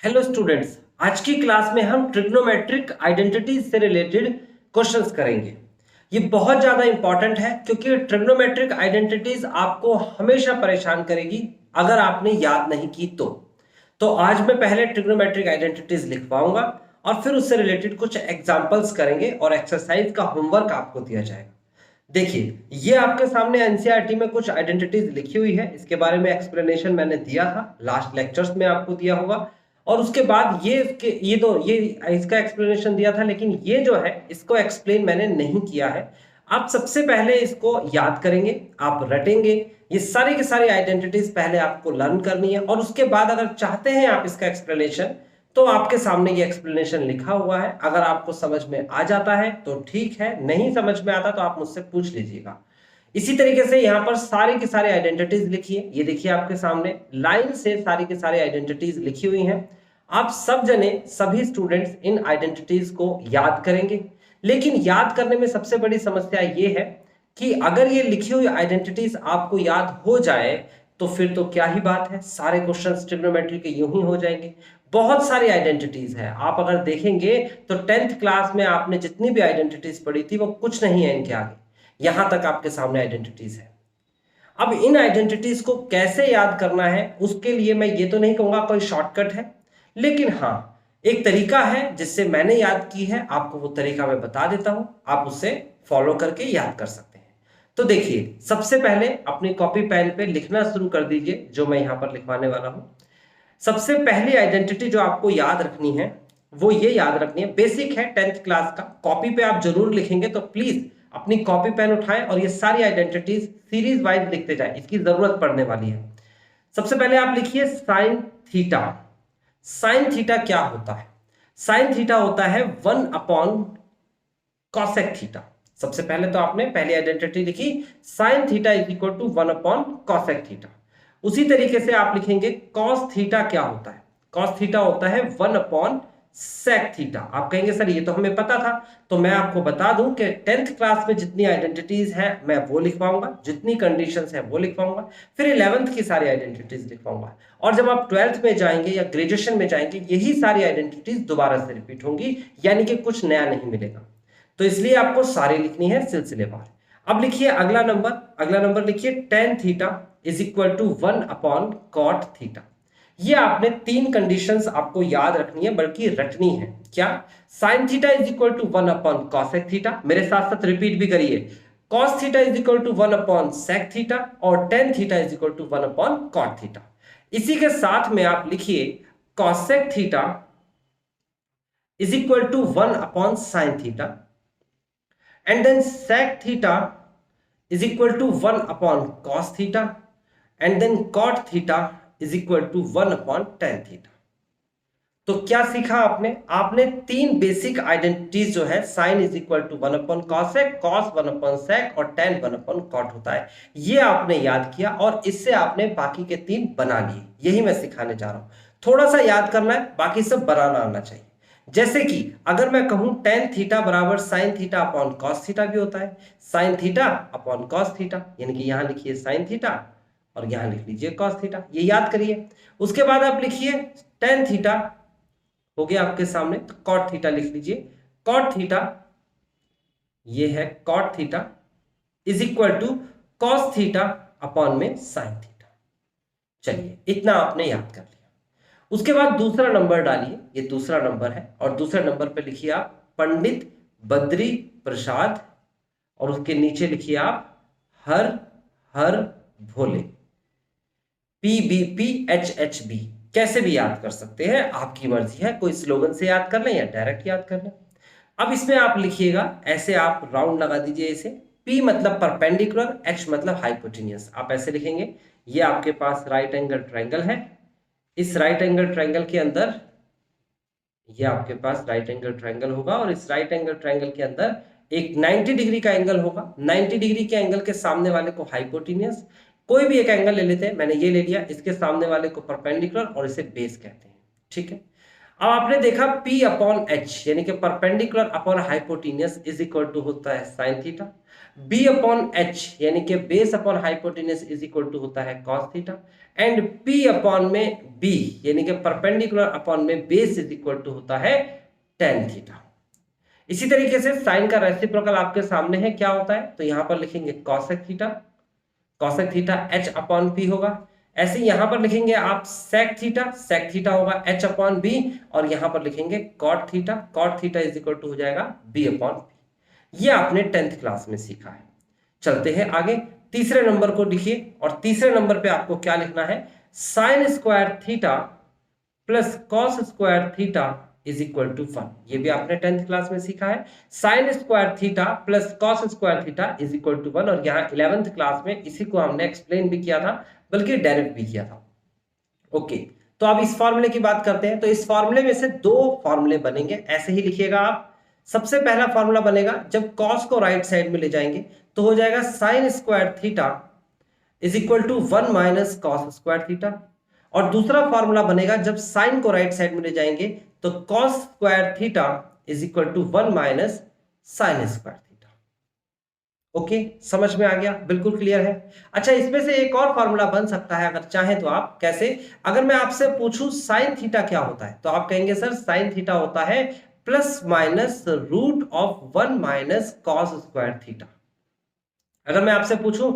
Hello students, आज की class में हम ट्रिग्नोमेट्रिक आइडेंटिटीज से रिलेटेड क्वेश्चंस करेंगे। ये बहुत ज्यादा इंपॉर्टेंट है क्योंकि ट्रिग्नोमेट्रिक आइडेंटिटीज आपको हमेशा परेशान करेगी अगर आपने याद नहीं की तो आज मैं पहले ट्रिग्नोमेट्रिक आइडेंटिटीज लिखवाऊंगा और फिर उससे रिलेटेड कुछ एग्जांपल्स करेंगे और एक्सरसाइज का होमवर्क आपको दिया जाएगा। देखिए, ये आपके सामने एनसीईआरटी में कुछ आइडेंटिटीज लिखी हुई है। इसके बारे में एक्सप्लेनेशन मैंने दिया था, लास्ट लेक्चर्स में आपको दिया होगा। और उसके बाद ये इसका एक्सप्लेनेशन दिया था, लेकिन ये जो है इसको एक्सप्लेन मैंने नहीं किया है। आप सबसे पहले इसको याद करेंगे, आप रटेंगे। ये सारी की सारी आइडेंटिटीज पहले आपको लर्न करनी है और उसके बाद अगर चाहते हैं आप इसका एक्सप्लेनेशन, तो आपके सामने ये एक्सप्लेनेशन लिखा हुआ है। अगर आपको समझ में आ जाता है तो ठीक है, नहीं समझ में आता तो आप मुझसे पूछ लीजिएगा। इसी तरीके से यहाँ पर सारी की सारी आइडेंटिटीज लिखिए। ये देखिए आपके सामने लाइन से सारी की सारी आइडेंटिटीज लिखी हुई हैं। आप सब जने, सभी स्टूडेंट्स इन आइडेंटिटीज को याद करेंगे। लेकिन याद करने में सबसे बड़ी समस्या ये है कि अगर ये लिखी हुई आइडेंटिटीज आपको याद हो जाए तो फिर तो क्या ही बात है, सारे क्वेश्चंस ट्रिग्नोमेट्री के यूं ही हो जाएंगे। बहुत सारी आइडेंटिटीज है, आप अगर देखेंगे तो 10th क्लास में आपने जितनी भी आइडेंटिटीज पढ़ी थी वो कुछ नहीं है इनके आगे। यहां तक आपके सामने आइडेंटिटीज है। अब इन आइडेंटिटीज को कैसे याद करना है, उसके लिए मैं ये तो नहीं कहूंगा कोई शॉर्टकट है, लेकिन हाँ, एक तरीका है जिससे मैंने याद की है। आपको वो तरीका मैं बता देता हूं, आप उसे फॉलो करके याद कर सकते हैं। तो देखिए, सबसे पहले अपनी कॉपी पेन पे लिखना शुरू कर दीजिए, जो मैं यहां पर लिखवाने वाला हूं। सबसे पहली आइडेंटिटी जो आपको याद रखनी है वो ये याद रखनी है, बेसिक है 10th क्लास का। कॉपी पे आप जरूर लिखेंगे तो प्लीज अपनी कॉपी पेन उठाएं और ये सारी आइडेंटिटीज सीरीज वाइज लिखते जाएं, इसकी जरूरत पड़ने वाली है। सबसे पहले आप लिखिए साइन थीटा। साइन थीटा क्या होता है? साइन थीटा होता है 1 अपॉन कॉसेक थीटा। सबसे पहले तो आपने पहली आइडेंटिटी लिखी, sine theta is equal to 1 upon cosec theta. उसी तरीके से आप लिखेंगे कॉस थीटा क्या होता है? कॉस थीटा होता है 1 अपॉन सेक थीटा। आप कहेंगे सर ये तो हमें पता था, तो मैं आपको बता दूं कि 10th क्लास में जितनी आइडेंटिटीज है मैं वो लिखवाऊंगा, जितनी कंडीशंस है वो लिखवाऊंगा, फिर 11th की सारी आइडेंटिटीज लिखवाऊंगा। और जब आप 12th में जाएंगे या ग्रेजुएशन में जाएंगे, यही सारी आइडेंटिटीज दोबारा से रिपीट होंगी, यानी कि कुछ नया नहीं मिलेगा। तो इसलिए आपको सारी लिखनी है सिलसिलेवार। अब लिखिए अगला नंबर। अगला नंबर लिखिए tan theta is equal to 1 upon cot theta. ये आपने तीन कंडीशंस आपको याद रखनी है, बल्कि रटनी है। क्या? Sine theta is equal to 1 upon cosec theta, मेरे साथ साथ रिपीट भी करिए। Cos theta is equal to 1 upon sec theta और tan theta is equal to 1 upon cot theta. इसी के साथ में आप लिखिए cosec theta is equal to 1 upon sine theta and then sec theta is equal to 1 upon cos theta and then cot theta is equal to 1 upon tan theta। तो क्या सीखा आपने? आपने तीन बेसिक आइडेंटिटीज जो है, sine is equal to 1 upon cosec, cos 1 upon sec और tan 1 upon cot होता है, ये आपने याद किया और इससे आपने बाकी के तीन बना लिए। यही मैं सिखाने जा रहा हूं। थोड़ा सा याद करना है, बाकी सब बनाना आना चाहिए। जैसे कि अगर मैं कहूं टेन थीटा बराबर sine theta upon cos theta भी होता है, sine theta upon cos theta, यानी कि यहां लिखिए साइन थीटा और यहां लिख लीजिए कॉस थीटा, ये याद करिए। उसके बाद आप लिखिए टेन थीटा हो गया आपके सामने, तो कॉट थीटा लिख लीजिए। कॉट थीटा, ये है cot theta is equal to cos theta upon में साइन थीटा। चलिए, इतना आपने याद कर लिया। उसके बाद दूसरा नंबर डालिए, ये दूसरा नंबर है, और दूसरे नंबर पे लिखिए आप पंडित बद्री प्रसाद और उसके नीचे लिखिए आप हर हर भोले, PBPHHB। कैसे भी याद कर सकते हैं, आपकी मर्जी है, कोई स्लोगन से याद कर लें या डायरेक्ट याद कर लें। अब इसमें आप लिखिएगा ऐसे, आप राउंड लगा दीजिए इसे। P मतलब परपेंडिकुलर, H मतलब हाइपोटेन्यूस। आप ऐसे लिखेंगे, ये आपके पास राइट एंगल ट्रायंगल है। इस राइट एंगल ट्रायंगल के अंदर ये आपके पास राइट एंगल ट्रायंगल होगा और इस राइट एंगल ट्रायंगल के अंदर एक 90 डिग्री का एंगल होगा। 90 डिग्री के एंगल के सामने वाले को हाइपोटेन्यूस, कोई भी एक एंगल ले लेते हैं, मैंने ये ले लिया, इसके सामने वाले को परपेंडिकुलर और इसे बेस कहते हैं। ठीक है, अब आपने देखा P अपॉन एच यानी कि perpendicular upon hypotenuse is equal to होता है sine theta, B upon H यानी कि base upon hypotenuse is equal to होता है cos theta, and P upon में B यानी कि परपेंडिकुलर अपॉन में बेस इज इक्वल टू होता है टेन थीटा। इसी तरीके से साइन का रेसिप्रोकल आपके सामने है, क्या होता है, तो यहां पर लिखेंगे cosec theta H upon P होगा। ऐसे यहां पर लिखेंगे आप सेक थीटा होगा एच अपॉन बी, और यहां पर लिखेंगे cot theta is equal to हो जाएगा बी अपॉन पी। ये आपने 10th क्लास में सीखा है। चलते हैं आगे, तीसरे नंबर को लिखिए, और तीसरे नंबर पे आपको क्या लिखना है, sine square theta plus cos square theta is equal to 1। ये भी आपने 10th क्लास में सीखा है, sine square theta plus cos square theta is equal to 1, और यहाँ 11th क्लास में इसी को हमने एक्सप्लेन भी किया था, बल्कि डायरेक्ट भी किया था। ओके, तो अब इस फॉर्मूले की बात करते हैं। तो इस फॉर्मूले में से दो फॉर्मूले बनेंगे, ऐसे ही लिखिएगा आप। सबसे पहला फॉर्मूला बनेगा, जब कॉस को राइट साइड में ले जाएंगे तो हो जाएगा sine square theta is equal to 1 minus cos square theta, और दूसरा फॉर्मूला बनेगा जब साइन को राइट साइड में ले जाएंगे तो cos square theta is equal to 1 minus sine square theta. Okay, समझ में आ गया, बिल्कुल क्लियर है। अच्छा, इसमें से एक और फॉर्मूला बन सकता है अगर चाहें तो आप। कैसे? अगर मैं आपसे पूछूं साइन थीटा क्या होता है, तो आप कहेंगे सर साइन थीटा होता है plus minus root of 1 minus cos square theta. अगर मैं आपसे पूछूं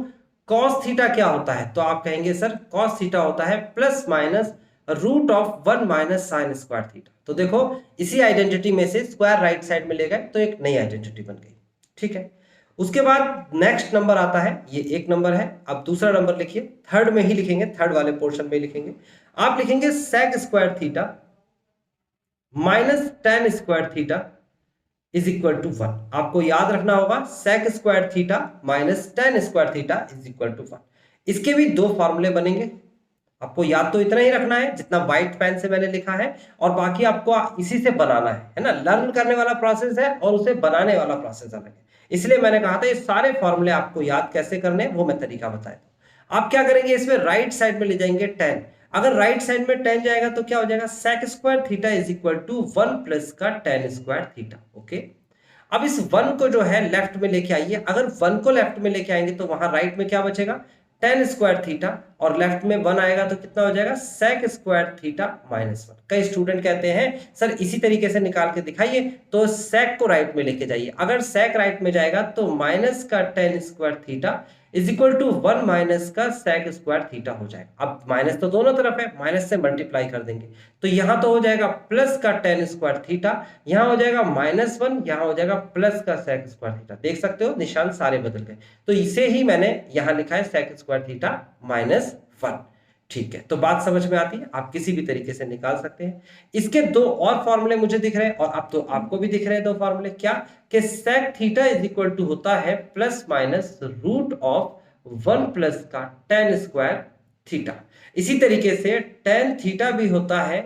कॉस थीटा क्या होता है, तो आप कहेंगे सर कॉस थीटा होता है plus minus root of 1 minus sine square theta. तो देखो, इसी आइडेंटिटी में से स्क्वायर राइट साइड में ले गए तो एक नई आइडेंटिटी बन गई। ठीक है, उसके बाद नेक्स्ट नंबर आता है, ये एक नंबर है। अब दूसरा नंबर लिखिए, थर्ड में ही लिखेंगे, थर्ड वाले पोर्शन में लिखेंगे। आप लिखेंगे sec square theta minus tan square theta is equal to 1। आपको याद रखना होगा sec square theta minus tan square theta is equal to 1। इसके भी दो फॉर्मूले बनेंगे। आपको याद तो इतना ही रखना है जितना व्हाइट पेन से मैंने लिखा है, और बाकी आपको इसी से बनाना है ना। लर्न करने वाला प्रोसेस है और उसे बनाने वाला प्रोसेस अलग है, इसलिए मैंने कहा था ये सारे फॉर्मूले आपको याद कैसे करने हैं वो मैं तरीका बताया था। आप क्या करेंगे, इसमें राइट साइड में ले जाएंगे 10। अगर राइट साइड में 10 जाएगा तो क्या हो जाएगा, sec square theta is equal to 1 plus का टेन स्क्वायर थीटा। ओके, अब इस 1 को जो है लेफ्ट में लेके आइए। अगर 1 को लेफ्ट में लेके आएंगे तो वहां राइट में क्या बचेगा, टेन स्क्वायर थीटा, और लेफ्ट में 1 आएगा तो कितना हो जाएगा, सेक स्क्वायर थीटा माइनस 1। कई स्टूडेंट कहते हैं सर इसी तरीके से निकाल के दिखाइए, तो सेक को राइट में लेके जाइए। अगर सेक राइट में जाएगा तो माइनस का tan square theta is equal to 1 minus का सेक स्क्वायर थीटा हो जाएगा। अब माइनस तो दोनों तरफ है, माइनस से मल्टीप्लाई कर देंगे तो यहां तो हो जाएगा प्लस का टेन स्क्वायर थीटा, यहां हो जाएगा माइनस 1, यहां हो जाएगा प्लस का सेक स्क्वायर थीटा। देख सकते हो निशान सारे बदल गए, तो इसे ही मैंने यहां लिखा है सेक स्क्वायर थीटा माइनस 1। ठीक है, तो बात समझ में आती है, आप किसी भी तरीके से निकाल सकते हैं। इसके दो और फॉर्मूले मुझे दिख रहे हैं, और अब तो आपको भी दिख रहे हैं दो फॉर्मूले। क्या कि sec theta is equal to होता है plus minus root of 1 plus का टेन स्क्वायर थीटा। इसी तरीके से टेन थीटा भी होता है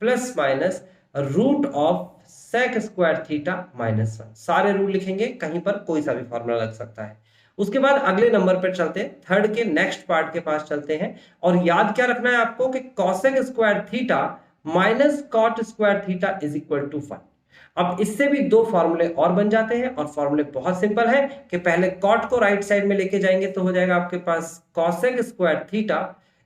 plus minus root of sec square theta minus 1। सारे रूल लिखेंगे, कहीं पर कोई सा भी फॉर्मूला लग सकता है। उसके बाद अगले नंबर पर चलते हैं, थर्ड के नेक्स्ट पार्ट के पास चलते हैं। और याद क्या रखना है आपको कि cosec square theta minus cot square theta is equal to 1। अब इससे भी दो फॉर्मूले और बन जाते हैं, और फॉर्मूले बहुत सिंपल है कि पहले कॉट को राइट साइड में लेके जाएंगे तो हो जाएगा आपके पास cosec square theta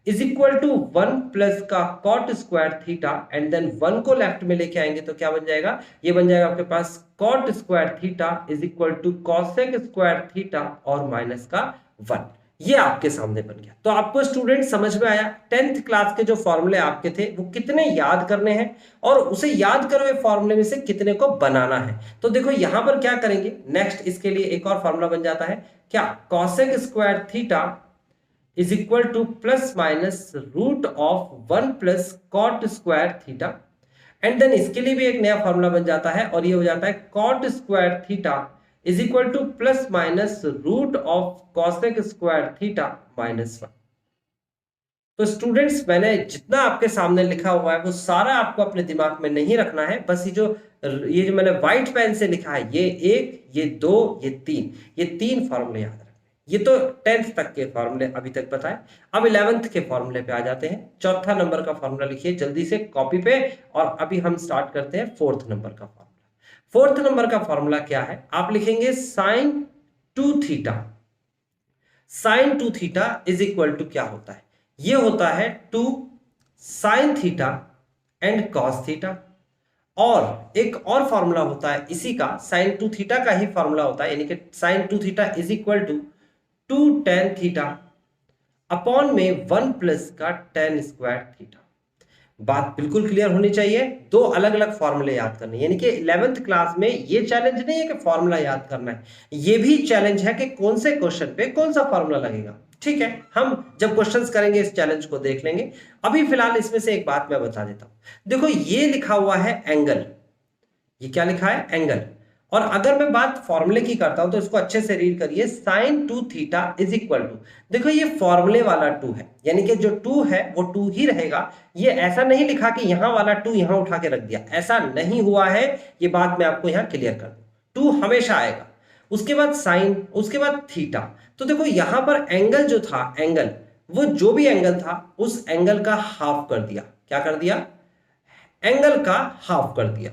is equal to 1 plus का cot square theta, and then 1 को लेफ्ट में लेके आएंगे तो क्या बन जाएगा, ये बन जाएगा आपके पास cot square theta is equal to cosec square theta और माइनस का 1। ये आपके सामने बन गया। तो आपको स्टूडेंट समझ में आया 10th क्लास के जो फॉर्मूले आपके थे वो कितने याद करने हैं, और उसे याद करो फॉर्मूले में से कितने को बनाना है। तो देखो यहां पर क्या करेंगे, नेक्स्ट इसके लिए एक और फॉर्मूला बन जाता है, क्या cosec square theta is equal to plus minus root of 1 plus cot square theta, and then इसके लिए भी एक नया फॉर्मूला बन जाता है, और ये हो जाता है cot square theta is equal to plus minus root of cosec square theta minus 1। तो स्टूडेंट्स, मैंने जितना आपके सामने लिखा हुआ है वो सारा आपको अपने दिमाग में नहीं रखना है, बस ये जो मैंने व्हाइट पेन से लिखा है, ये 1, ये 2, ये 3 फॉर्मूले याद रखना है। ये तो 10th तक के फॉर्मूले अभी तक बताए। अब 11th के फॉर्मूले पे आ जाते हैं। चौथा नंबर का फॉर्मूला लिखिए जल्दी से कॉपी पे, और अभी हम स्टार्ट करते हैं 4th नंबर का फॉर्मूला। 4th नंबर का फॉर्मूला क्या है, आप लिखेंगे sine 2 theta. Sine 2 theta is equal to क्या होता है, ये होता है 2 sine theta and cos theta. और एक और फॉर्मूला होता है इसी का, साइन 2 थीटा का ही फॉर्मूला होता है, यानी कि sine 2 theta is equal to 2 tan theta upon में 1 प्लस का टेन स्क्वायर थीटा। बात बिल्कुल क्लियर होनी चाहिए, दो अलग अलग फॉर्मूले याद करने, यानी कि 11th क्लास में ये चैलेंज नहीं है कि फॉर्मूला याद करना है, ये भी चैलेंज है कि कौन से क्वेश्चन पे कौन सा फॉर्मूला लगेगा। ठीक है, हम जब क्वेश्चंस करेंगे इस चैलेंज को देख लेंगे। अभी फिलहाल इसमें से एक बात मैं बता देता हूं। देखो ये लिखा हुआ है एंगल, ये क्या लिखा है, एंगल। और अगर मैं बात फॉर्मूले की करता हूं तो इसको अच्छे से रीड करिए, sine 2 theta is equal to, देखो ये फॉर्मूले वाला 2 है, यानी कि जो 2 है वो 2 ही रहेगा। ये ऐसा नहीं लिखा कि यहां वाला 2 यहां उठा के रख दिया, ऐसा नहीं हुआ है, ये बात मैं आपको यहां क्लियर कर दूं। 2 हमेशा आएगा, उसके बाद साइन, उसके बाद थीटा। तो देखो यहां पर एंगल जो था, एंगल वो जो भी एंगल था उस एंगल का हाफ कर दिया। क्या कर दिया, एंगल का हाफ कर दिया।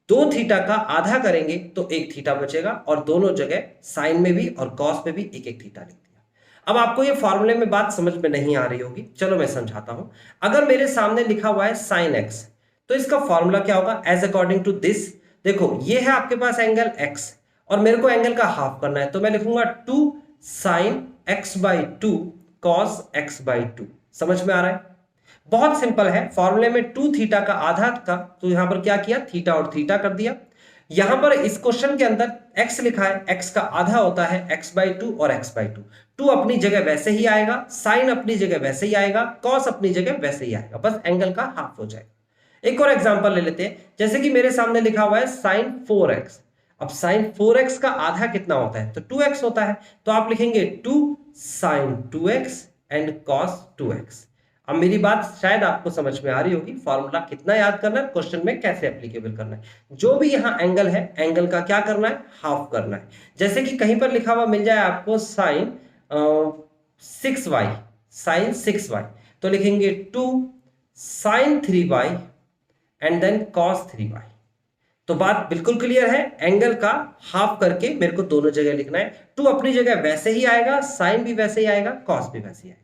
2 थीटा का आधा करेंगे तो 1 थीटा बचेगा, और दोनों जगह साइन में भी और कॉस में भी 1 थीटा लिख दिया। अब आपको ये फॉर्मूले में बात समझ में नहीं आ रही होगी, चलो मैं समझाता हूं। अगर मेरे सामने लिखा हुआ है साइन एक्स, तो इसका फॉर्मूला क्या होगा, एज अकॉर्डिंग टू दिस। देखो ये है आपके पास एंगल एक्स, और मेरे को एंगल का हाफ करना है, तो मैं लिखूंगा 2 sine x by 2 cos x by 2। समझ में आ रहा है, बहुत सिंपल है। फॉर्मूले में 2 थीटा का आधा था, तो यहां पर क्या किया, थीटा और थीटा कर दिया। यहां पर इस क्वेश्चन के अंदर x लिखा है, x का आधा होता है x बाई 2 और x बाई 2। 2 अपनी जगह वैसे ही आएगा, साइन अपनी जगह वैसे ही आएगा, कॉस अपनी जगह वैसे ही आएगा, बस एंगल का हाफ हो जाएगा। एक और एग्जांपल ले लेते हैं, जैसे कि मेरे सामने लिखा हुआ है साइन 4x। अब साइन 4x का आधा कितना होता है, तो 2x होता है, तो आप लिखेंगे 2 sign 2x and cos 2x। अब मेरी बात शायद आपको समझ में आ रही होगी, फॉर्मूला कितना याद करना है, क्वेश्चन में कैसे एप्लीकेबल करना है। जो भी यहाँ एंगल है, एंगल का क्या करना है, हाफ करना है। जैसे कि कहीं पर लिखा हुआ मिल जाए आपको साइन 6y, साइन 6y, तो लिखेंगे 2 sign 3y and then cos 3y। तो बात बिल्कुल क्लियर है, एंगल का हाफ करके मेरे को दोनों जगह लिखना है। 2 अपनी जगह वैसे ही आएगा, साइन भी वैसे ही आएगा, कॉस भी वैसे ही आएगा।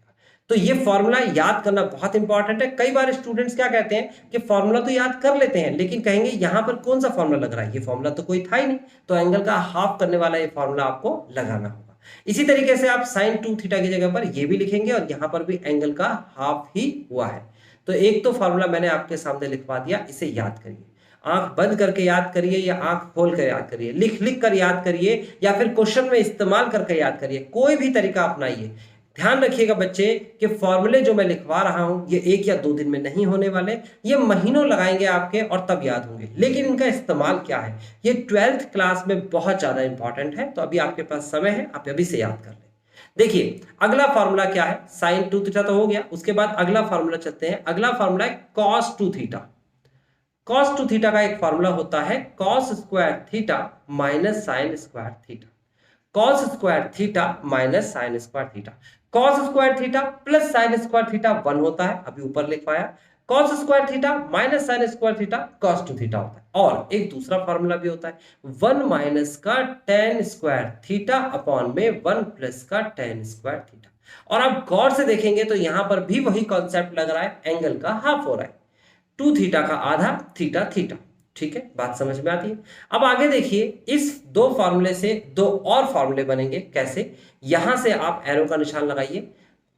तो ये फॉर्मूला याद करना बहुत इंपॉर्टेंट है। कई बार स्टूडेंट्स क्या कहते हैं कि फॉर्मूला तो याद कर लेते हैं, लेकिन कहेंगे यहां पर कौन सा फॉर्मूला लग रहा है, ये फॉर्मूला तो कोई था ही नहीं। तो एंगल का हाफ करने वाला ये फॉर्मूला आपको लगाना होगा। इसी तरीके से आप साइन 2 थीटा की जगह पर ये भी लिखेंगे, और यहां पर भी एंगल का हाफ ही हुआ है। तो एक तो फॉर्मूला मैंने आपके सामने लिखवा दिया, इसे याद करिए। आंख बंद करके याद करिए या आंख खोल कर याद करिए, लिख लिख कर याद करिए, या फिर क्वेश्चन में इस्तेमाल करके याद करिए, कोई भी तरीका अपनाइए। ध्यान रखिएगा बच्चे कि फॉर्मूले जो मैं लिखवा रहा हूं ये 1 या 2 दिन में नहीं होने वाले, ये महीनों लगाएंगे आपके और तब याद होंगे। लेकिन इनका इस्तेमाल क्या है, ये 12th क्लास में बहुत ज्यादा इंपॉर्टेंट है। तो अभी आपके पास समय है, आप अभी से याद कर लें। देखिए अगला फॉर्मूला क्या है, साइन 2 थीटा तो हो गया, उसके बाद अगला फॉर्मूला चलते हैं। अगला फॉर्मूला है कॉस 2 थीटा। कॉस 2 थीटा का एक फॉर्मूला होता है cos square theta minus sine square theta. Cos square theta minus sine square theta. Cos square theta plus sign square theta 1 होता है, अभी ऊपर लिखवाया। Cos square theta minus sine square theta cos 2 theta होता है। और एक दूसरा फॉर्मूला भी होता है 1 माइनस का टेन स्क्वायर थीटा अपॉन में 1 प्लस का टेन स्क्वायर थीटा। और आप गौर से देखेंगे तो यहां पर भी वही कॉन्सेप्ट लग रहा है, एंगल का हाफ हो रहा है, 2 थीटा का आधा, थीटा थीटा। ठीक है, बात समझ में आती है। अब आगे देखिए, इस 2 फॉर्मूले से 2 और फॉर्मूले बनेंगे। कैसे, यहां से आप एरो का निशान लगाइए।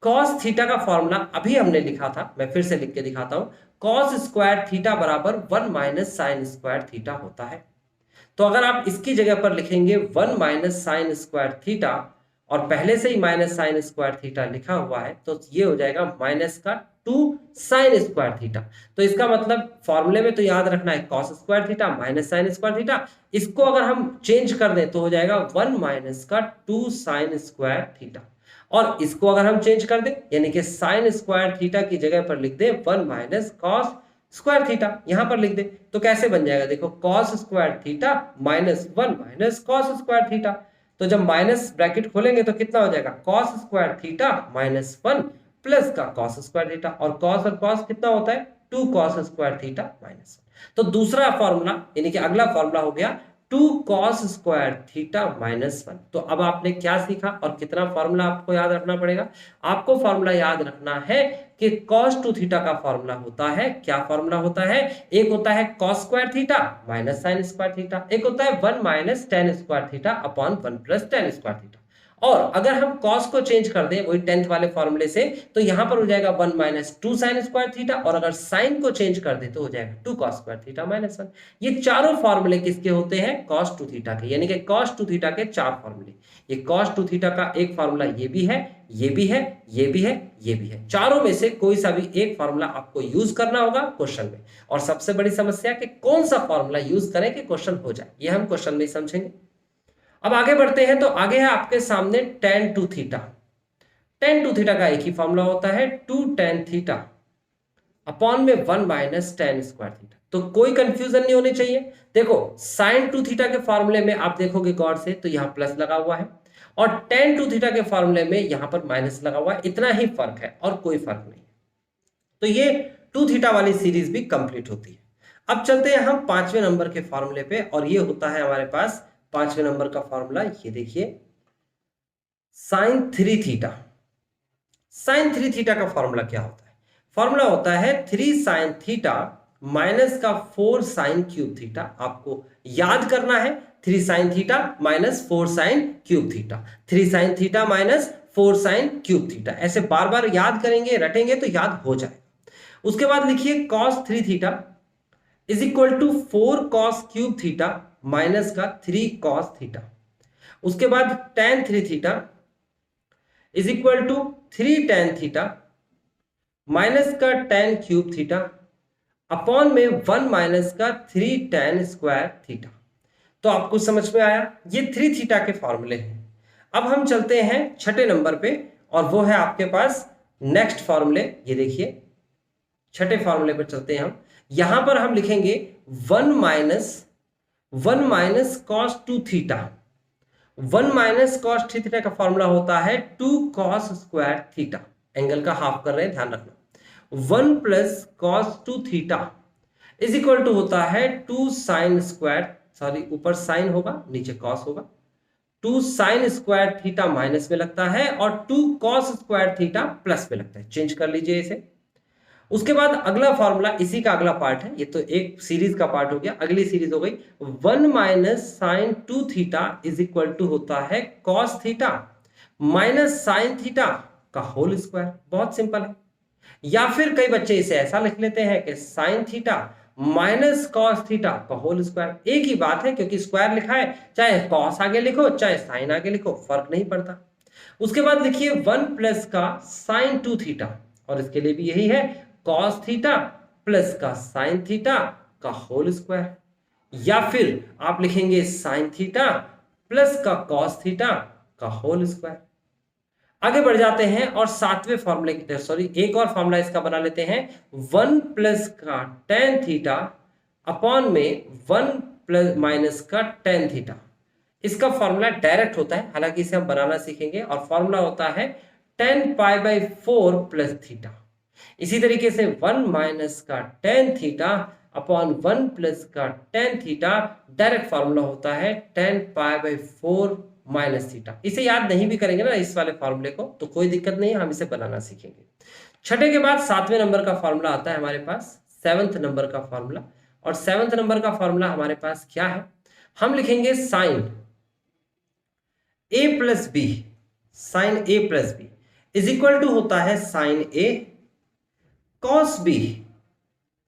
कॉस थीटा का फॉर्मूला अभी हमने लिखा था, मैं फिर से लिख के दिखाता हूं। कॉस स्क्वायर थीटा बराबर 1 माइनस साइन स्क्वायर थीटा होता है। तो अगर आप इसकी जगह पर लिखेंगे 1 माइनस साइन स्क्वायर थीटा, और पहले से ही माइनस साइन स्क्वायर थीटा लिखा हुआ है, तो ये हो जाएगा माइनस का 2 साइन स्क्वायर थीटा। तो इसका मतलब फॉर्मूले में तो याद रखना है cos square theta minus sine square theta. इसको अगर हम चेंज कर दें तो हो जाएगा 1 माइनस का 2 साइन स्क्वायर थीटा। और इसको अगर हम चेंज कर दें, यानी कि साइन स्क्वायर थीटा की जगह पर लिख दें 1 माइनस कॉस स्क्वायर थीटा, यहां पर लिख दे, तो कैसे बन जाएगा, देखो cos square theta minus 1 minus cos square theta. तो जब माइनस ब्रैकेट खोलेंगे तो कितना हो जाएगा, cos square theta minus 1 plus का कॉस स्क्वायर थीटा, और कॉस कितना होता है, 2 कॉस स्क्वायर थीटा माइनस 1। तो दूसरा फॉर्मूला यानी कि अगला फॉर्मूला हो गया 2 कॉस स्क्वायर थीटा माइनस 1। तो अब आपने क्या सीखा और कितना फॉर्मूला आपको याद रखना पड़ेगा, आपको फॉर्मूला याद रखना है कि cos 2 थीटा का फॉर्मूला होता है, क्या फॉर्मूला होता है, एक होता है cos square theta minus sine square theta, एक होता है 1 minus tan square theta upon 1 plus ten square theta. और अगर हम cos को चेंज कर दें वही 10th वाले फॉर्मूले से, तो यहां पर हो जाएगा 1 माइनस 2 साइन स्क्वायर थीटा, और अगर साइन को चेंज कर दे तो हो जाएगा 2 cos स्क्वायर थीटा माइनस 1। ये चारों फॉर्मूले किसके होते हैं, cos 2 थीटा के, यानी कि cos 2 थीटा के 4 फॉर्मूले। ये cos 2 थीटा का एक फॉर्मूला ये भी है, ये भी है, ये भी है, ये भी है। चारों में से कोई सा भी एक फॉर्मूला आपको यूज करना होगा क्वेश्चन में, और सबसे बड़ी समस्या कि कौन सा फॉर्मूला यूज करें कि क्वेश्चन हो जाए, ये हम क्वेश्चन में समझेंगे। अब आगे बढ़ते हैं, तो आगे है आपके सामने tan 2 थीटा। tan 2 थीटा का एक ही फॉर्मूला होता है 2 tan थीटा अपॉन में 1 माइनस टेन स्क्वायर थीटा। तो कोई कंफ्यूजन नहीं होनी चाहिए। देखो sin 2 थीटा के फॉर्मूले में आप देखोगे गौर से तो यहां प्लस लगा हुआ है, और tan 2 थीटा के फॉर्मूले में यहां पर माइनस लगा हुआ है, इतना ही फर्क है और कोई फर्क नहीं है। तो ये 2 थीटा वाली सीरीज भी कंप्लीट होती है। अब चलते हैं हम 5वें नंबर के फॉर्मूले पे, और ये होता है हमारे पास 5वें नंबर का फॉर्मूला, ये देखिए sin 3 थीटा। sin 3 थीटा का फॉर्मूला क्या होता है, फॉर्मूला होता है 3 sin थीटा माइनस का 4 sin क्यूब थीटा। आपको याद करना है 3 sin theta minus 4 sin cube theta, 3 sin theta minus 4 sin cube theta, ऐसे बार बार याद करेंगे, रटेंगे तो याद हो जाएगा। उसके बाद लिखिए cos 3 theta is equal to 4 cos cube theta minus का 3 cos थीटा। उसके बाद tan 3 theta is equal to 3 tan theta minus का tan क्यूब थीटा अपॉन में 1 माइनस का 3 tan स्क्वायर थीटा। तो आपको समझ में आया, ये 3 थीटा के फॉर्मूले हैं। अब हम चलते हैं छठे नंबर पे, और वो है आपके पास नेक्स्ट फॉर्मूले। ये देखिए छठे फॉर्मूले पर चलते हैं हम। यहां पर हम लिखेंगे 1 minus cos 2 theta. 1 minus cos 3 theta का फॉर्मूला होता है 2 कॉस स्क्वायर थीटा, एंगल का हाफ कर रहे हैं ध्यान रखना। 1 प्लस cos 2 theta is equal to होता है 2 साइन स्क्वायर, सॉरी ऊपर साइन होगा नीचे कॉस होगा, 2 साइन स्क्वायर थीटा माइनस में लगता है और 2 कॉस स्क्वायर थीटा प्लस में लगता है, चेंज कर लीजिए इसे। उसके बाद अगला फॉर्मूला इसी का अगला पार्ट है, ये तो एक सीरीज का पार्ट हो गया, अगली सीरीज हो गई 1 minus sine 2 theta is equal to होता है cos theta minus sine theta का होल स्क्वायर। बहुत सिंपल है। या फिर कई बच्चे इसे ऐसा लिख लेते हैं कि sine theta minus cos theta का होल स्क्वायर, एक ही बात है, क्योंकि स्क्वायर लिखा है, चाहे कॉस आगे लिखो चाहे साइन आगे लिखो, फर्क नहीं पड़ता। उसके बाद लिखिए 1 प्लस का साइन 2 थीटा, और इसके लिए भी यही है कॉस थीटा प्लस का साइन थीटा का होल स्क्वायर, या फिर आप लिखेंगे साइन थीटा प्लस का कॉस थीटा का होल स्क्वायर। आगे बढ़ जाते हैं और 7वें फॉर्मूले, सॉरी एक और फॉर्मूला इसका बना लेते हैं 1 प्लस का टेन थीटा अपॉन में 1 प्लस माइनस का टेन थीटा। इसका फॉर्मूला डायरेक्ट होता है, हालांकि इसे हम बनाना सीखेंगे, और फॉर्मूला होता है 10 पाई बाई 4 प्लस थीटा। इसी तरीके से 1 माइनस का टेन थीटा अपॉन 1 प्लस का टेन थीटा, डायरेक्ट फॉर्मूला होता है 10 पाई बाई 4 माइनस थीटा। इसे याद नहीं भी करेंगे ना इस वाले फॉर्मूले को तो कोई दिक्कत नहीं है, हम इसे बनाना सीखेंगे। छठे के बाद 7वें नंबर का फॉर्मूला आता है हमारे पास 7th नंबर का फॉर्मूला, और 7th नंबर का फॉर्मूला हमारे पास क्या है, हम लिखेंगे sine a plus B, sine a plus B is equal to होता है sine a cos B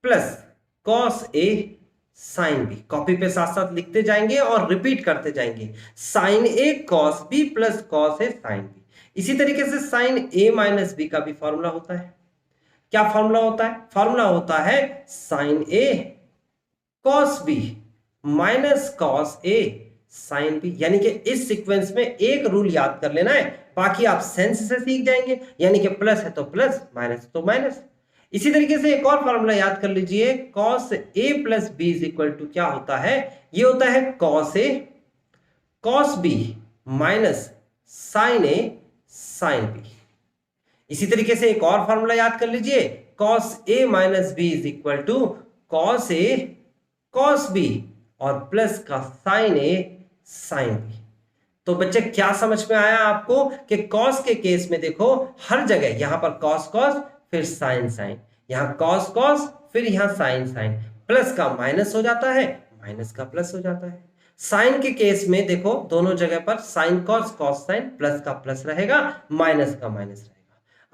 plus cos A sine B. Copy पे साथ साथ लिखते जाएंगे और रिपीट करते जाएंगे, साइन ए कॉस बी प्लस कॉस ए साइन बी। इसी तरीके से साइन ए माइनस बी का भी फॉर्मूला होता है। क्या फॉर्मूला होता है, फॉर्मूला होता है साइन ए कॉस बी माइनस कॉस ए साइन बी। यानी कि इस सीक्वेंस में एक रूल याद कर लेना है, बाकी आप सेंस से सीख जाएंगे, यानी कि प्लस है तो प्लस, माइनस तो माइनस। इसी तरीके से एक और फॉर्मूला याद कर लीजिए, cos a plus B is equal to क्या होता है, ये होता है cos a cos b minus sine A sine B. इसी तरीके से एक और फॉर्मूला याद कर लीजिए, cos A minus B is equal to cos A cos B और प्लस का साइन ए साइन बी। तो बच्चे क्या समझ में आया आपको कि कॉस के केस में देखो हर जगह यहां पर कॉस कॉस फिर साइन साइन, यहां कॉस कॉस फिर यहां साइन साइन, प्लस का माइनस हो जाता है, माइनस का प्लस हो जाता है। साइन के केस में देखो दोनों जगह पर sine cos cos sine, plus का प्लस रहेगा, माइनस का माइनस रहेगा।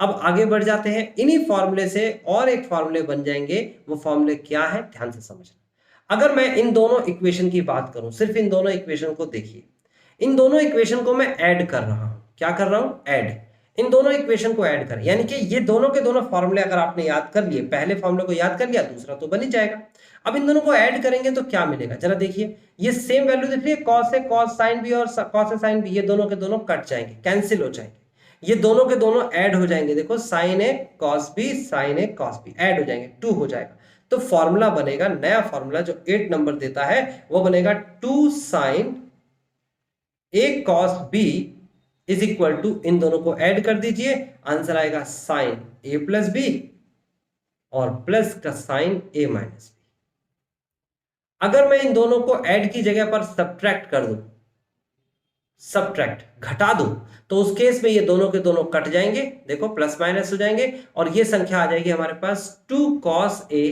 अब आगे बढ़ जाते हैं, इन्हीं फॉर्मूले से और एक फॉर्मूले बन जाएंगे। वो फॉर्मूले क्या है ध्यान से समझना। अगर मैं इन दोनों इक्वेशन की बात करूं, सिर्फ इन दोनों इक्वेशन को देखिए, इन दोनों इक्वेशन को मैं ऐड कर रहा हूं। क्या कर रहा हूं? ऐड। इन दोनों इक्वेशन को ऐड करें, यानी कि ये दोनों के दोनों फॉर्मूले अगर आपने याद कर लिए, पहले फॉर्मूले को याद कर लिया, दूसरा तो बन ही जाएगा। अब इन दोनों को ऐड करेंगे तो क्या मिलेगा जरा देखिए, ये सेम वैल्यू देख लीजिए, कॉस है कॉस साइन बी और कॉस है साइन बी, ये दोनों के दोनों कट जाएंगे, कैंसिल हो जाएंगे, ये दोनों के दोनों ऐड हो जाएंगे। देखो साइन ए कॉस बी, साइन ए कॉस बी ऐड हो जाएंगे, 2 हो जाएगा। तो फॉर्मूला बनेगा, नया फॉर्मूला जो 8 नंबर देता है वो बनेगा 2 sine A cos B is equal to, इन दोनों को ऐड कर दीजिए, आंसर आएगा साइन ए प्लस बी और प्लस का साइन ए माइनस बी। अगर मैं इन दोनों को ऐड की जगह पर सब्ट्रैक्ट कर दूं, सब्ट्रैक्ट घटा दूं, तो उस केस में ये दोनों के दोनों कट जाएंगे, देखो प्लस माइनस हो जाएंगे, और ये संख्या आ जाएगी हमारे पास 2 cos A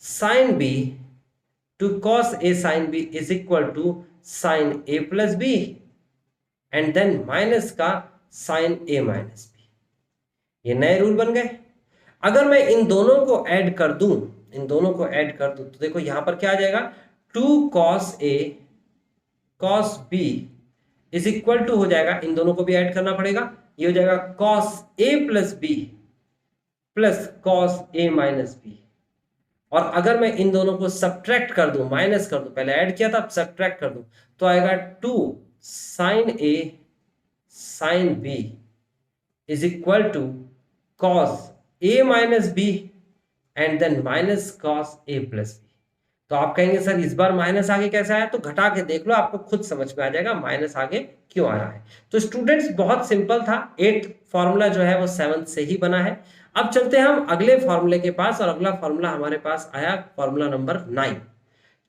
sine B, 2 cos a sin b is equal to sin a plus b and then minus का sin a minus b। ये नए रूल बन गए। अगर मैं इन दोनों को ऐड कर दूं, इन दोनों को ऐड कर दूं, तो देखो यहां पर क्या आ जाएगा, 2 cos a cos b is equal to हो जाएगा, इन दोनों को भी ऐड करना पड़ेगा, ये हो जाएगा cos a plus b plus cos a minus b। और अगर मैं इन दोनों को सब्ट्रैक्ट कर दूं, माइनस कर दूं, पहले ऐड किया था अब सब्ट्रैक्ट कर दूं, तो आएगा 2 sine A sine b is equal to cos A minus b and then minus cos a plus b. तो आप कहेंगे सर इस बार माइनस आगे कैसे आया, तो घटा के देख लो, आपको खुद समझ में आ जाएगा माइनस आगे क्यों आ रहा है। तो स्टूडेंट्स बहुत सिंपल था, 8 फॉर्मूला जो है वो 7 से ही बना है। अब चलते हैं हम अगले फॉर्मूले के पास, और अगला फॉर्मूला हमारे पास आया फॉर्मूला नंबर 9।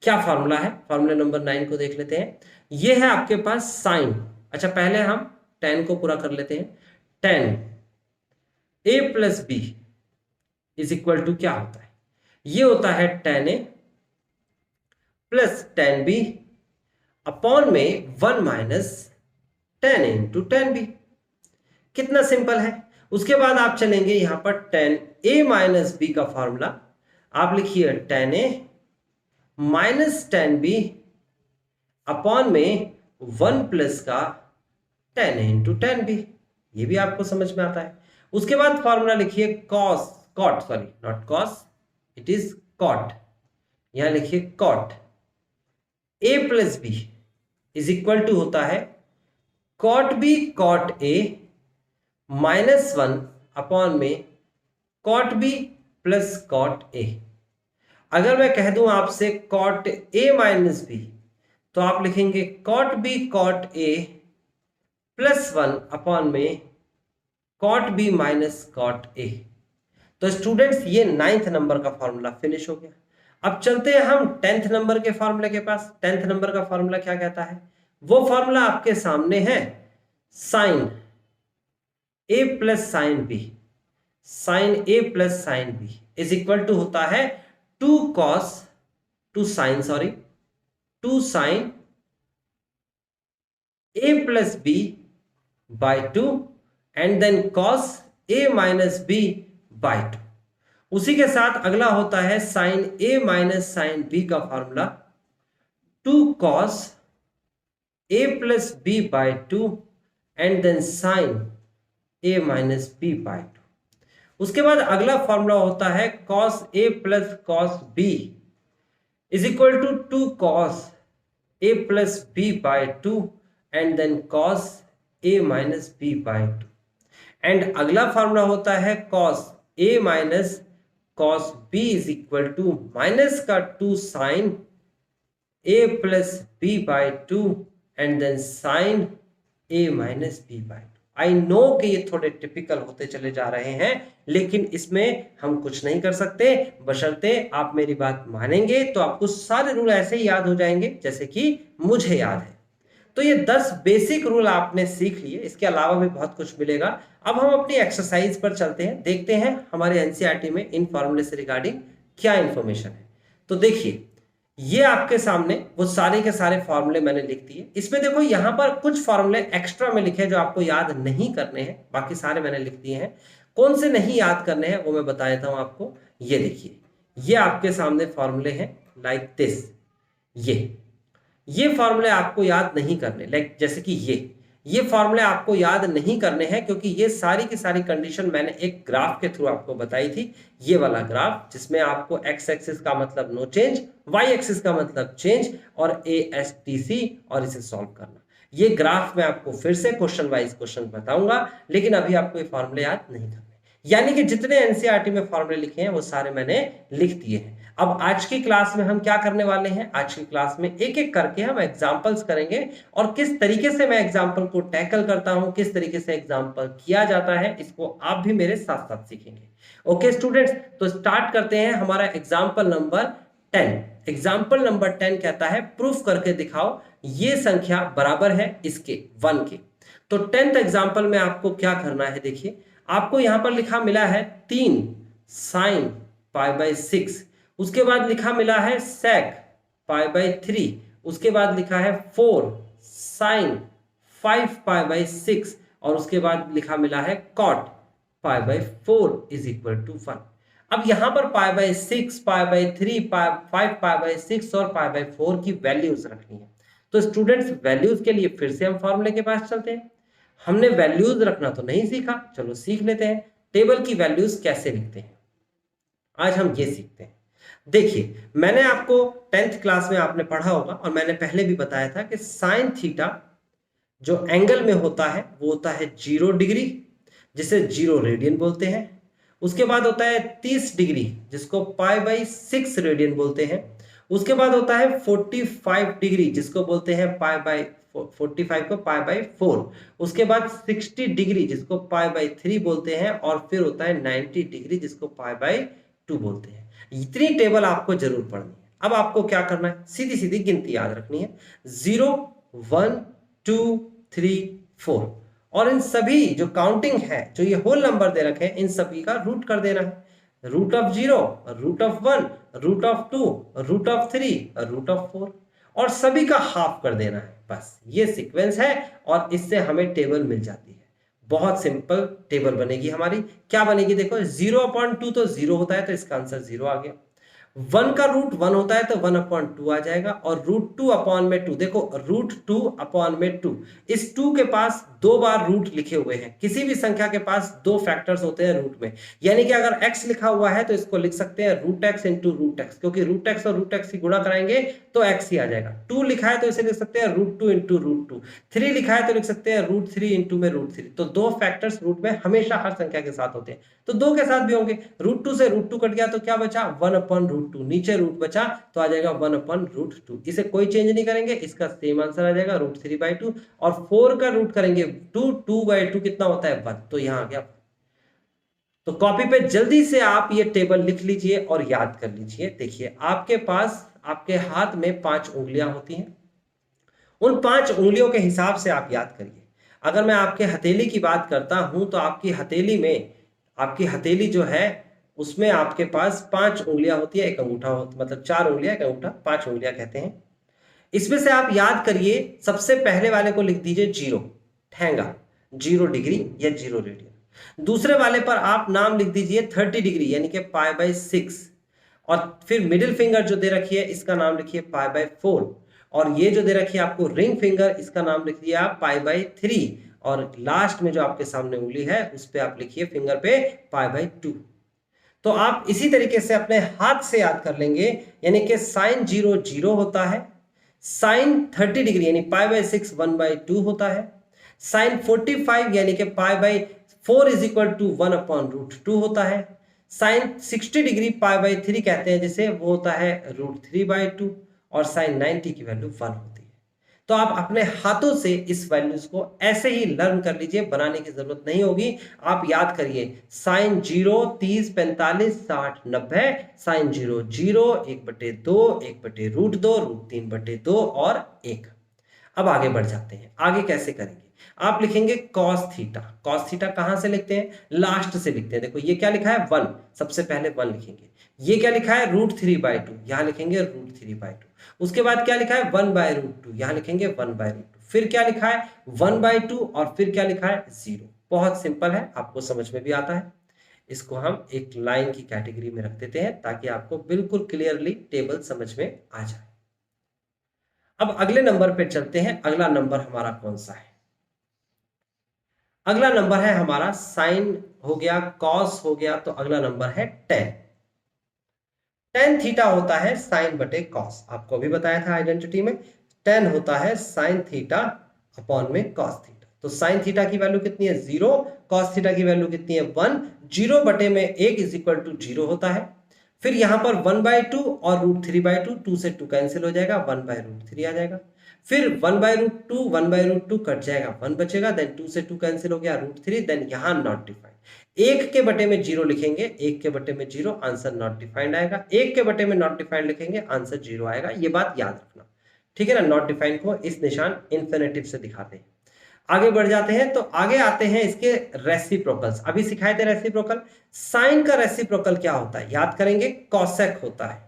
क्या फॉर्मूला है? फॉर्मूला नंबर 9 को देख लेते हैं। ये है आपके पास साइन, अच्छा पहले हम 10 को पूरा कर लेते हैं। 10 A plus B is equal to क्या होता है, ये होता है 10 ए प्लस 10 बी अपॉन में 1 माइनस 10 ए इंटू 10 बी। कितना सिंपल है। उसके बाद आप चलेंगे यहां पर 10 ए माइनस बी का फॉर्मूला, आप लिखिए 10 ए माइनस 10 बी अपॉन में 1 प्लस का 10 ए इंटू 10 बी। ये भी आपको समझ में आता है। उसके बाद फॉर्मूला लिखिए cos cot, sorry not cos, it is cot, यहां लिखिए cot A plus B is equal to होता है cot B cot A minus 1 upon में cot B plus cot A. अगर मैं कह दूं आपसे कॉट ए माइनस बी, तो आप लिखेंगे cot B cot A plus 1 upon में cot B minus cot A. तो स्टूडेंट्स ये 9th नंबर का फॉर्मूला फिनिश हो गया। अब चलते हैं हम 10th नंबर के फॉर्मूले के पास। 10th नंबर का फॉर्मूला क्या कहता है, वो फॉर्मूला आपके सामने है, sine A plus sine b, sine A plus sine b is equal to होता है 2 cos 2 sine sorry 2 sine A plus b by 2 and then cos A minus b by 2। उसी के साथ अगला होता है साइन ए माइनस साइन बी का formula 2 cos a plus b by 2 and then sine A minus b by 2। उसके बाद अगला फॉर्मूला होता है cos a plus cos B is equal to 2 cos a plus b by 2 and then cos A minus b by 2। And अगला formula होता है cos A minus cos B is equal to minus का 2 sine A plus b by 2 and then sine a minus b by two. I know कि ये थोड़े typical होते चले जा रहे हैं, लेकिन इसमें हम कुछ नहीं कर सकते, बशर्ते आप मेरी बात मानेंगे तो आपको सारे रूल ऐसे ही याद हो जाएंगे जैसे कि मुझे याद है। तो ये 10 बेसिक रूल आपने सीख लिए, इसके अलावा भी बहुत कुछ मिलेगा। अब हम अपनी एक्सरसाइज पर चलते हैं, देखते हैं हमारे एनसीईआरटी में इन फॉर्मूले से रिगार्डिंग क्या इंफॉर्मेशन है। तो देखिए, ये आपके सामने वो सारे के सारे फॉर्मूले मैंने लिख दिए। इसमें देखो यहाँ पर कुछ फॉर्मूले एक्स्ट्रा में लिखे जो आपको याद नहीं करने हैं, बाकी सारे मैंने लिख दिए हैं। कौन से नहीं याद करने हैं वो मैं बता देता हूं आपको। ये देखिए, ये आपके सामने फॉर्मूले हैं लाइक दिस। ये फॉर्मूले आपको याद नहीं करने, लाइक जैसे कि ये फॉर्मूले आपको याद नहीं करने हैं, क्योंकि ये सारी की सारी कंडीशन मैंने एक ग्राफ के थ्रू आपको बताई थी। ये वाला ग्राफ जिसमें आपको एक्स एक्सिस का मतलब नो चेंज, वाई एक्सिस का मतलब चेंज और ASTC और इसे सॉल्व करना। ये ग्राफ मैं आपको फिर से क्वेश्चन वाइज क्वेश्चन बताऊंगा, लेकिन अभी आपको ये फॉर्मूले याद नहीं करने। यानी कि जितने एनसीईआरटी में फॉर्मूले लिखे हैं वो सारे मैंने लिख दिए हैं। अब आज की क्लास में हम क्या करने वाले हैं, आज की क्लास में एक एक करके हम एग्जांपल्स करेंगे और किस तरीके से मैं एग्जांपल को टैकल करता हूं, किस तरीके से एग्जांपल किया जाता है, इसको आप भी मेरे साथ साथ सीखेंगे। ओके स्टूडेंट्स, तो स्टार्ट करते हैं हमारा एग्जांपल नंबर 10। एग्जांपल नंबर 10 कहता है प्रूफ करके दिखाओ ये संख्या बराबर है इसके 1 के। तो 10th एग्जांपल में आपको क्या करना है, देखिए आपको यहां पर लिखा मिला है 3 sin π/6, उसके बाद लिखा मिला है sec π/3, उसके बाद लिखा है 4 sin 5 π/6 और उसके बाद लिखा मिला है cot π/4 इज इक्वल टू 1। अब यहां पर π/6, π/3, 5 π/6 और π/4 की वैल्यूज रखनी है। तो स्टूडेंट्स, वैल्यूज के लिए फिर से हम फॉर्मूले के पास चलते हैं। हमने वैल्यूज रखना तो नहीं सीखा, चलो सीख लेते हैं टेबल की वैल्यूज कैसे लिखते हैं। आज हम ये सीखते हैं। देखिए, मैंने आपको 10th क्लास में आपने पढ़ा होगा और मैंने पहले भी बताया था कि साइन थीटा जो एंगल में होता है वो होता है 0 डिग्री, जिसे 0 रेडियन बोलते हैं। उसके बाद होता है 30 डिग्री जिसको π/6 रेडियन बोलते हैं। उसके बाद होता है 45 डिग्री जिसको बोलते हैं π/45 को π/4। उसके बाद 60 डिग्री जिसको π/3 बोलते हैं और फिर होता है 90 डिग्री जिसको π/2 बोलते हैं। इतनी टेबल आपको जरूर पढ़नी है। अब आपको क्या करना है, सीधी सीधी गिनती याद रखनी है, 0 1 2 3 4 और इन सभी जो काउंटिंग है, जो ये होल नंबर दे रखे हैं, इन सभी का रूट कर देना है। Root of 0, root of 1, root of 2, root of 3, root of 4 और सभी का हाफ कर देना है। बस ये सीक्वेंस है और इससे हमें टेबल मिल जाती है। बहुत सिंपल टेबल बनेगी हमारी। क्या बनेगी, देखो 0/2 तो 0 होता है तो इसका आंसर 0 आ गया। 1 का रूट 1 होता है तो 1/2 आ जाएगा और रूट 2/2, देखो रूट 2/2, इस 2 के पास 2 बार रूट लिखे हुए हैं। किसी भी संख्या के पास 2 फैक्टर्स होते हैं रूट में, यानी कि अगर x लिखा हुआ है तो इसको लिख सकते हैं √x इंटू √x, क्योंकि √x और √x की गुणा कराएंगे तो x ही आ जाएगा। 2 लिखा है तो इसे लिख सकते हैं √2 इंटू √2, 3 लिखा है तो लिख सकते हैं √3 इंटू में √3। तो 2 फैक्टर्स रूट में हमेशा हर संख्या के साथ होते हैं, तो 2 के साथ भी होंगे। √2 से √2 कट गया तो क्या बचा, 1/√2, नीचे रूट बचा तो आ जाएगा 1/√2। इसे कोई चेंज नहीं करेंगे, इसका सेम आंसर आ जाएगा √3/2 और 4 का रूट करेंगे 2/2 कितना होता है 1, तो यहां आ गया। तो कॉपी पे जल्दी से आप ये टेबल लिख लीजिए और याद कर लीजिए। देखिए, आपके पास आपके हाथ में 5 उंगलियां होती हैं, उन 5 उंगलियों के हिसाब से आप याद करिए। अगर मैं आपके हथेली की बात करता हूं तो आपकी हथेली में, आपकी हथेली जो है उसमें आपके पास 5 उंगलियां होती है, एक अंगूठा होता, मतलब 4 उंगलियां एक अंगूठा, 5 उंगलियां कहते हैं। इसमें से आप याद करिए, सबसे पहले वाले को लिख दीजिए 0, ठेंगा 0 डिग्री या 0 रेडियन। दूसरे वाले पर आप नाम लिख दीजिए 30 डिग्री यानी कि π/6 और फिर मिडिल फिंगर जो दे रखी है इसका नाम लिखिए π/4 और ये जो दे रखी है आपको रिंग फिंगर, इसका नाम लिख दिया आप π/3 और लास्ट में जो आपके सामने उंगली है उस पे आप लिखिए फिंगर पे π/2। तो आप इसी तरीके से अपने हाथ से याद कर लेंगे, यानी कि साइन 0 0 होता है, साइन 30 डिग्री यानी π/6 1/2 होता है, साइन 45 यानी कि π/4 इज इक्वल टू 1/√2 होता है, साइन 60 डिग्री π/3 कहते हैं जिसे, वो होता है √3/2 और साइन 90 की वैल्यू 1 होती है। तो आप अपने हाथों से इस वैल्यूज को ऐसे ही लर्न कर लीजिए, बनाने की जरूरत नहीं होगी। आप याद करिए साइन 0, 30, 45, 60, 90, साइन 0, 0, 1/2, 1/√2, √3/2 और 1। अब आगे बढ़ जाते हैं, आगे कैसे करेंगे। आप लिखेंगे कॉस थीटा। कॉस थीटा कहां से लिखते हैं, लास्ट से लिखते हैं। देखो ये क्या लिखा है 1, सबसे पहले 1 लिखेंगे। ये क्या लिखा है √3/2, यहां लिखेंगे √3/2। उसके बाद क्या लिखा है 1/√2, यहां लिखेंगे 1/√2। फिर क्या लिखा है 1/2 और फिर क्या लिखा है 0। बहुत सिंपल है, आपको समझ में भी आता है। इसको हम एक लाइन की कैटेगरी में रख देते हैं ताकि आपको बिल्कुल क्लियरली टेबल समझ में आ जाए। अब अगले नंबर पे चलते हैं। अगला नंबर हमारा कौन सा है, अगला नंबर है हमारा साइन हो गया, कॉस हो गया, तो अगला नंबर है टेन। टेन थीटा होता है साइन बटे कॉस, आपको अभी बताया था आइडेंटिटी में। टेन होता है साइन थीटा अपॉन में कॉस थीटा। तो साइन थीटा की वैल्यू कितनी है 0, कॉस थीटा की वैल्यू कितनी है 1। 0 बटे में 1 इज इक्वल टू 0 होता है। फिर यहां पर 1/2 और √3/2, 2 से 2 कैंसिल हो जाएगा, 1/√3 आ जाएगा। फिर 1/√2, 1/√2 कट जाएगा, 1 बचेगा, देन 2 से 2 कैंसिल हो गया, √3, देन यहां नॉट डिफाइंड। 1 के बटे में 0 लिखेंगे, 1 के बटे में 0, आंसर नॉट डिफाइंड आएगा। 1 के बटे में नॉट डिफाइंड लिखेंगे, आंसर 0 आएगा। ये बात याद रखना, ठीक है ना। नॉट डिफाइंड को इस निशान इन्फिनेटिव से दिखाते हैं। आगे बढ़ जाते हैं, तो आगे आते हैं इसके रेसिप्रोकल्स। अभी सिखाए थे रेसिप्रोकल। साइन का रेसिप्रोकल क्या होता है, याद करेंगे कॉसेक होता है।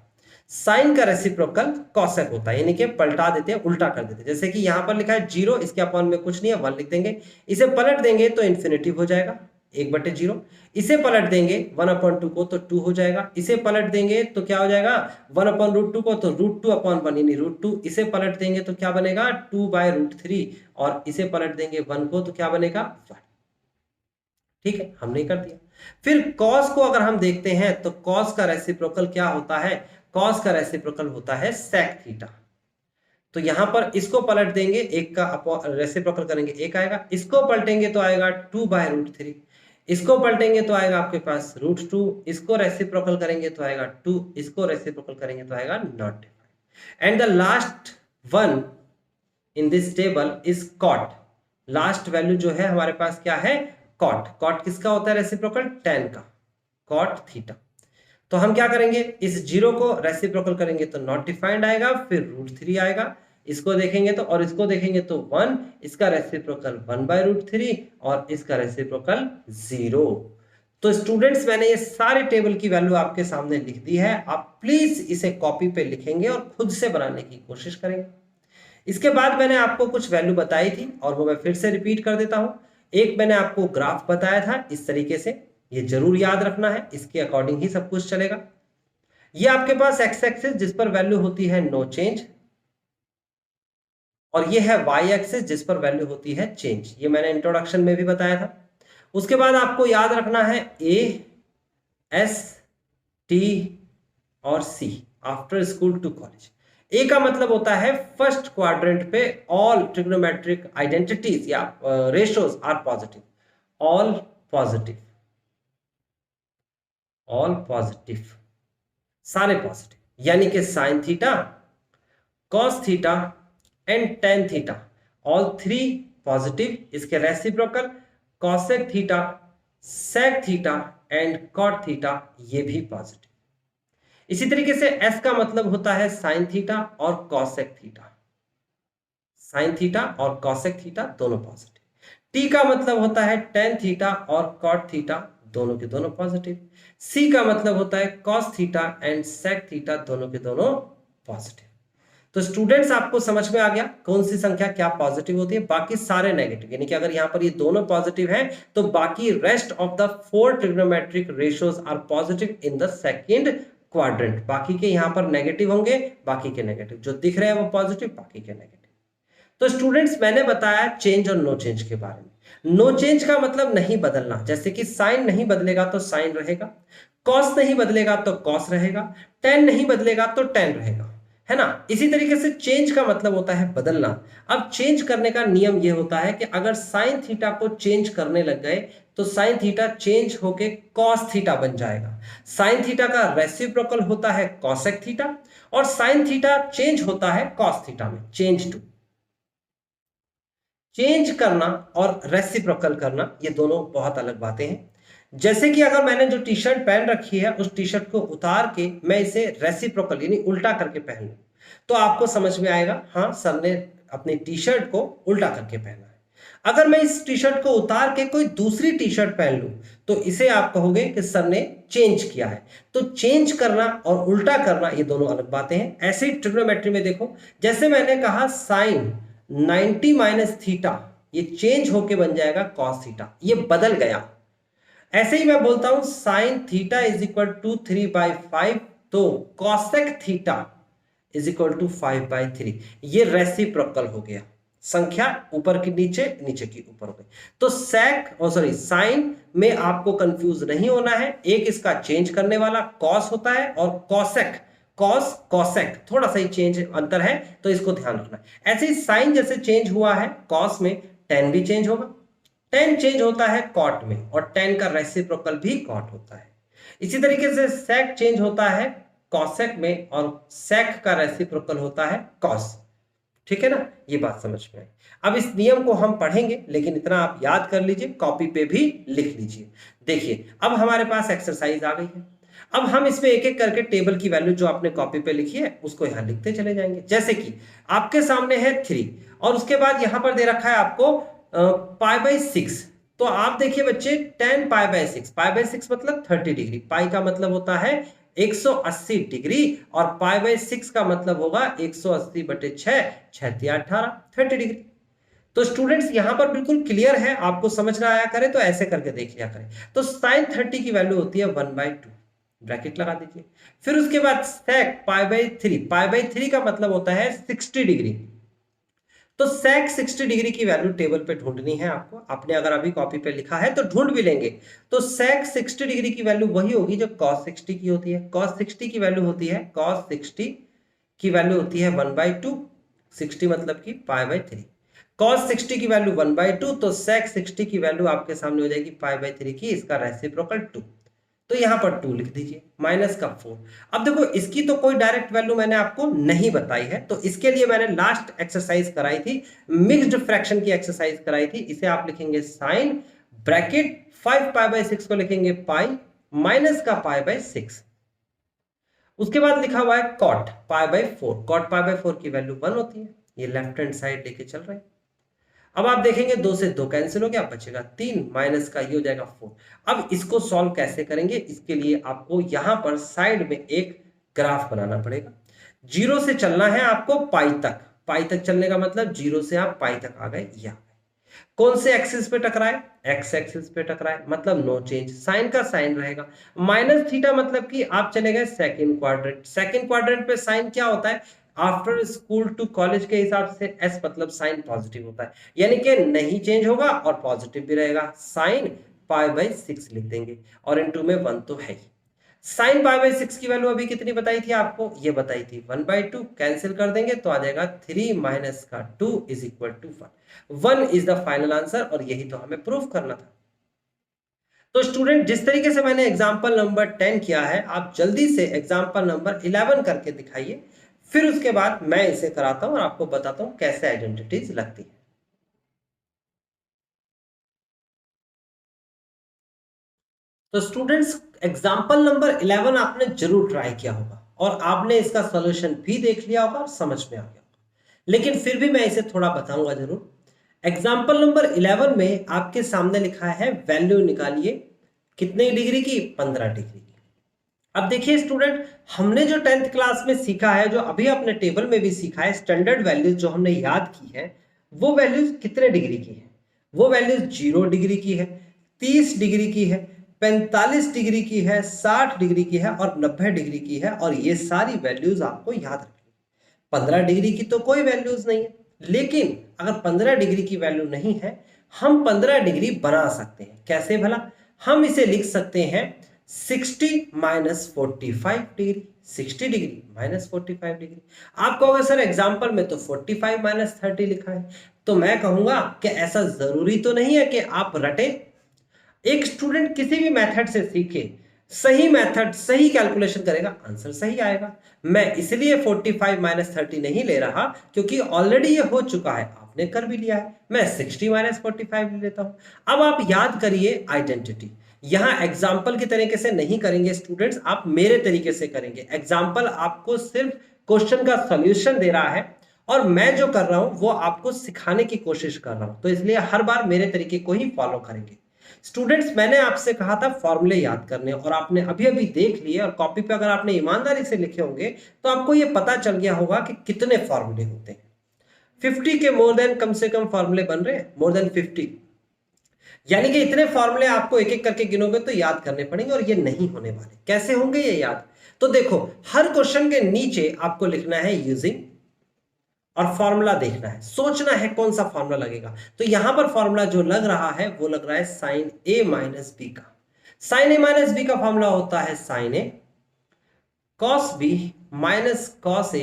साइन का रेसिप्रोकल कॉसेक होता है, यानी कि पलटा देते हैं, उल्टा कर देते हैं। जैसे कि यहां पर लिखा है 0, इसके अपॉन में कुछ नहीं है, 1 लिख देंगे। इसे पलट देंगे तो इन्फिनिटिव हो जाएगा, 1/0। इसे पलट देंगे 1/2 को तो 2 हो जाएगा। इसे पलट देंगे तो क्या हो जाएगा 1/√2 को तो √2/1 यानी √2। इसे पलट देंगे तो क्या बनेगा 2/√3 और इसे पलट देंगे 1 को तो क्या बनेगा 1। ठीक है, हमने कर दिया। फिर कॉस को अगर हम देखते हैं तो कॉस का रेसिप्रोकल क्या होता है, कॉस का रेसिप्रोकल होता है सेक थीटा। तो यहां पर इसको पलट देंगे, एक का रेसिप्रोकल करेंगे 1 आएगा, इसको पलटेंगे तो आएगा 2/√3, इसको पलटेंगे तो आएगा आपके पास √2, इसको रेसिप्रोकल करेंगे तो आएगा 2, इसको रेसिप्रोकल करेंगे तो आएगा not defined. And the last one in this table is cot. Last value जो है हमारे पास क्या है कॉट। कॉट किसका होता है रेसिप्रोकल, टेन का, कॉट थीटा। तो हम क्या करेंगे, इस 0 को रेसिप्रोकल करेंगे तो नॉट डिफाइंड आएगा, फिर √3 आएगा। इसको देखेंगे तो और इसको देखेंगे तो 1, इसका रेसिप्रोकल 1/√3 और इसका रेसिप्रोकल 0। तो स्टूडेंट्स मैंने ये सारे टेबल की वैल्यू आपके सामने लिख दी है। आप प्लीज इसे कॉपी पे लिखेंगे और खुद से बनाने की कोशिश करेंगे। इसके बाद मैंने आपको कुछ वैल्यू बताई थी और वो मैं फिर से रिपीट कर देता हूं। एक मैंने आपको ग्राफ बताया था इस तरीके से, ये जरूर याद रखना है, इसके अकॉर्डिंग ही सब कुछ चलेगा। ये आपके पास एक्स एक्सिस जिस पर वैल्यू होती है नो चेंज, और ये है वाई एक्सिस जिस पर वैल्यू होती है चेंज। ये मैंने इंट्रोडक्शन में भी बताया था। उसके बाद आपको याद रखना है ए, एस, टी और C after school to college. A का मतलब होता है फर्स्ट क्वाड्रेंट पे ऑल ट्रिग्नोमेट्रिक आइडेंटिटीज या ratios are positive, all positive, all positive, सारे पॉजिटिव, यानी कि sine theta, cos theta and tan theta, all 3 positive. इसके reciprocal cosec theta, sec theta and cot theta, ये भी पॉजिटिव। इसी तरीके से एस का मतलब होता है साइन थीटा और कॉसेक थीटा, साइन थीटा और कॉसेक थीटा दोनों पॉजिटिव। टी का मतलब होता है टेन थीटा और कॉट थीटा, दोनों के दोनों पॉजिटिव। सी का मतलब होता है cos theta and sec theta, दोनों के दोनों पॉजिटिव। तो स्टूडेंट्स आपको समझ में आ गया कौन सी संख्या क्या पॉजिटिव होती है, बाकी सारे नेगेटिव। यानी कि अगर यहां पर ये दोनों पॉजिटिव हैं तो बाकी rest of the 4 trigonometric ratios are positive in the second quadrant. बाकी के यहां पर नेगेटिव होंगे, बाकी के नेगेटिव, जो दिख रहे हैं वो पॉजिटिव, बाकी के नेगेटिव। तो स्टूडेंट्स मैंने बताया चेंज और नो चेंज के बारे में। नो चेंज का मतलब नहीं बदलना, जैसे कि साइन नहीं बदलेगा तो साइन रहेगा, कॉस नहीं बदलेगा तो कॉस रहेगा, टेन नहीं बदलेगा तो टेन रहेगा, है ना। इसी तरीके से चेंज का मतलब होता है बदलना। अब चेंज करने का नियम यह होता है कि अगर साइन थीटा को चेंज करने लग गए तो साइन थीटा चेंज होके कॉस थीटा बन जाएगा। साइन थीटा का रेसिप्रोकल होता है कॉसेक थीटा और साइन थीटा चेंज होता है कॉस थीटा में, चेंज टू। चेंज करना और रेसिप्रोकल करना ये दोनों बहुत अलग बातें हैं। जैसे कि अगर मैंने जो टी शर्ट पहन रखी है उस टी शर्ट को उतार के मैं इसे रेसिप्रोकल यानी उल्टा करके पहन लूं तो आपको समझ में आएगा हाँ सर ने अपनी टी शर्ट को उल्टा करके पहना है। अगर मैं इस टी शर्ट को उतार के कोई दूसरी टी शर्ट पहन लूं तो इसे आप कहोगे कि सर ने चेंज किया है। तो चेंज करना और उल्टा करना ये दोनों अलग बातें हैं। ऐसे ही ट्रिग्नोमेट्री में देखो, जैसे मैंने कहा साइन 90 माइनस थीटा ये चेंज होके बन जाएगा कॉस थीटा, ये बदल गया। ऐसे ही मैं बोलता हूं sine theta is equal to 3/5 तो cosec theta is equal to 5/3, ये रेसिप्रोकल हो गया। संख्या ऊपर की नीचे, नीचे की ऊपर हो गई। तो साइन में आपको कंफ्यूज नहीं होना है। एक इसका चेंज करने वाला कॉस होता है और कॉसेक कॉसेक थोड़ा सा ही चेंज अंतर है, तो इसको ध्यान रखना है। ऐसे ही साइन जैसे चेंज हुआ है कॉस में, टेन भी चेंज होगा। टेन चेंज होता है कॉट में और टेन का रेसिप्रोकल भी कॉट होता है। इसी तरीके से सेक चेंज होता है कॉसेक में और सेक का रेसिप्रोकल होता है कॉस। ठीक है ना, ये बात समझ में आई। अब इस नियम को हम पढ़ेंगे, लेकिन इतना आप याद कर लीजिए, कॉपी पे भी लिख लीजिए। देखिए अब हमारे पास एक्सरसाइज आ गई है। अब हम इसमें एक एक करके टेबल की वैल्यू जो आपने कॉपी पे लिखी है उसको यहां लिखते चले जाएंगे। जैसे कि आपके सामने है 3 और उसके बाद यहां पर दे रखा है आपको π/6। तो आप देखिए बच्चे 10 π/6, π/6 मतलब 30 डिग्री, पाई का मतलब होता है 180 डिग्री और π/6 का मतलब होगा 180/6, 6×18 30 डिग्री। तो स्टूडेंट्स यहां पर बिल्कुल क्लियर है, आपको समझ ना आया करे तो ऐसे करके देख लिया करें। तो sin 30 की वैल्यू होती है 1/2, ब्रैकेट लगा दीजिए। फिर उसके बाद sec π/3 का मतलब होता है 60 डिग्री। तो sec 60 डिग्री की वैल्यू टेबल पे ढूंढनी है आपको। आपने अगर अभी कॉपी पे लिखा है तो ढूंढ भी लेंगे। तो sec 60 डिग्री की वैल्यू वही होगी जो cos 60 की होती है। cos 60 की वैल्यू होती है cos 60 की वैल्यू होती है 1/2, 60 मतलब कि π/3। cos 60 की वैल्यू 1/2 तो sec 60 की वैल्यू आपके सामने हो जाएगी π/3 की, इसका रेसिप्रोकल 2। तो यहां पर 2 लिख दीजिए, माइनस का 4। अब देखो इसकी तो कोई डायरेक्ट वैल्यू मैंने आपको नहीं बताई है, तो इसके लिए मैंने लास्ट एक्सरसाइज कराई थी, मिक्स्ड फ्रैक्शन की एक्सरसाइज कराई थी। इसे आप लिखेंगे साइन ब्रैकेट 5 π/6 को लिखेंगे पाई माइनस का π/6। उसके बाद लिखा हुआ है कॉट π/4, कॉट π/4 की वैल्यू 1 होती है। ये लेफ्ट हैंड साइड लेके चल रहे हैं। अब आप देखेंगे 2 से 2 कैंसिल हो गया, बचेगा 3 माइनस का ये हो जाएगा 4। अब इसको सॉल्व कैसे करेंगे, इसके लिए आपको यहां पर साइड में एक ग्राफ बनाना पड़ेगा। 0 से चलना है आपको पाई तक, पाई तक चलने का मतलब 0 से आप पाई तक आ गए। या कौन से एक्सिस पे टकराए, एक्स एक्सिस पे टकराए, मतलब नो चेंज, साइन का साइन रहेगा। माइनस थीटा मतलब कि आप चले गए सेकंड क्वाड्रेंट। सेकंड क्वाड्रेंट पे साइन क्या होता है, आफ्टर स्कूल टू कॉलेज के हिसाब से एस मतलब साइन पॉजिटिव होता है, यानी कि नहीं चेंज होगा और पॉजिटिव भी रहेगा। साइन π/6 लिख देंगे और इनटू में 1 तो है ही। साइन π/6 की वैल्यू अभी कितनी बताई थी आपको, ये बताई थी 1/2, कैंसिल कर देंगे तो आ जाएगा 3 माइनस का 2 is equal to 1। 1 is the final answer और यही तो हमें प्रूफ करना था। तो स्टूडेंट जिस तरीके से मैंने एग्जांपल नंबर 10 किया है, आप जल्दी से एग्जांपल नंबर 11 करके दिखाइए। फिर उसके बाद मैं इसे कराता हूं और आपको बताता हूं कैसे आइडेंटिटीज लगती है। तो स्टूडेंट्स एग्जांपल नंबर 11 आपने जरूर ट्राई किया होगा और आपने इसका सॉल्यूशन भी देख लिया होगा और समझ में आ गया होगा, लेकिन फिर भी मैं इसे थोड़ा बताऊंगा जरूर। एग्जांपल नंबर 11 में आपके सामने लिखा है वैल्यू निकालिए कितने डिग्री की, 15 डिग्री की। अब देखिए स्टूडेंट, हमने जो 10th क्लास में सीखा है, जो अभी अपने टेबल में भी सीखा है, स्टैंडर्ड वैल्यूज जो हमने याद की है, वो वैल्यूज कितने डिग्री की है, वो वैल्यूज 0 डिग्री की है, 30 डिग्री की है, 45 डिग्री की है, 60 डिग्री की है और 90 डिग्री की है। और ये सारी वैल्यूज आपको याद रखनी। 15 डिग्री की तो कोई वैल्यूज नहीं है, लेकिन अगर 15 डिग्री की वैल्यू नहीं है, हम 15 डिग्री बना सकते हैं। कैसे भला, हम इसे लिख सकते हैं 60 minus 45 degree, 60 degree minus 45 degree. आप कहोगे सर एग्जाम्पल में तो 45 माइनस 30 लिखा है, तो मैं कहूंगा कि ऐसा जरूरी तो नहीं है कि आप रटे। एक स्टूडेंट किसी भी मेथड से सीखे, सही मेथड सही कैलकुलेशन करेगा, आंसर सही आएगा। मैं इसलिए 45 माइनस 30 नहीं ले रहा क्योंकि ऑलरेडी ये हो चुका है, आपने कर भी लिया है, मैं 60 माइनस 45 ले लेता हूं। अब आप याद करिए आइडेंटिटी, यहां एग्जाम्पल की तरीके से नहीं करेंगे स्टूडेंट्स, आप मेरे तरीके से करेंगे। एग्जाम्पल आपको सिर्फ क्वेश्चन का सॉल्यूशन दे रहा है और मैं जो कर रहा हूं वो आपको सिखाने की कोशिश कर रहा हूं, तो इसलिए हर बार मेरे तरीके को ही फॉलो करेंगे। स्टूडेंट्स, मैंने आपसे कहा था फॉर्मूले याद करने, और आपने अभी अभी देख लिए, और कॉपी पे अगर आपने ईमानदारी से लिखे होंगे तो आपको ये पता चल गया होगा कि कितने फॉर्मूले होते हैं। 50 के मोर देन कम से कम फॉर्मूले बन रहे हैं, मोर देन 50, यानी कि इतने फॉर्मूले आपको एक एक करके गिनोगे तो याद करने पड़ेंगे, और ये नहीं होने वाले। कैसे होंगे ये याद? तो देखो, हर क्वेश्चन के नीचे आपको लिखना है यूजिंग, और फॉर्मूला देखना है, सोचना है कौन सा फॉर्मूला लगेगा। तो यहां पर फॉर्मूला जो लग रहा है वो लग रहा है साइन ए माइनस बी का। साइन ए माइनस बी का फॉर्मूला होता है साइन ए कॉस बी माइनस कॉस ए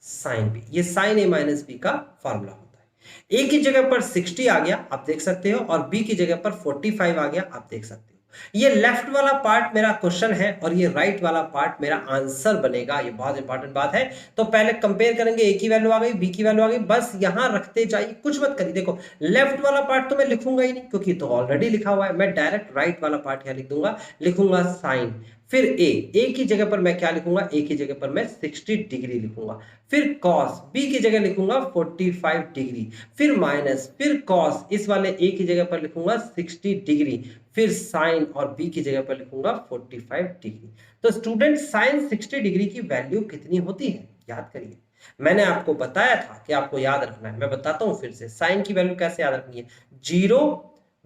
साइन बी। ये साइन ए माइनस बी का फॉर्मूला होता है। ए की जगह पर 60 आ गया, आप देख सकते हो, और बी की जगह पर 45 आ गया, आप देख सकते हो। ये लेफ्ट वाला पार्ट मेरा क्वेश्चन है और ये राइट वाला पार्ट मेरा आंसर बनेगा। ये बहुत इंपॉर्टेंट बात है। तो पहले कंपेयर करेंगे, ए की वैल्यू आ गई, बी की वैल्यू आ गई, बस यहां रखते जाइए, कुछ मत करिए। देखो, लेफ्ट वाला पार्ट तो मैं लिखूंगा ही नहीं क्योंकि तो ऑलरेडी लिखा हुआ है, मैं डायरेक्ट राइट वाला पार्ट यहां लिख दूंगा, लिखूंगा साइन, फिर ए की जगह पर मैं क्या लिखूंगा, ए की जगह पर मैं 60 डिग्री लिखूंगा, फिर कॉस, बी की जगह लिखूंगा 45 डिग्री, फिर माइनस, फिर कॉस, इस वाले ए की जगह पर लिखूंगा 60 डिग्री, फिर साइन, और बी की जगह पर लिखूंगा 45 डिग्री। तो स्टूडेंट, साइन 60 डिग्री की वैल्यू कितनी होती है याद करिए। मैंने आपको बताया था कि आपको याद रखना है, मैं बताता हूं फिर से। साइन की वैल्यू कैसे याद रखनी है? 0,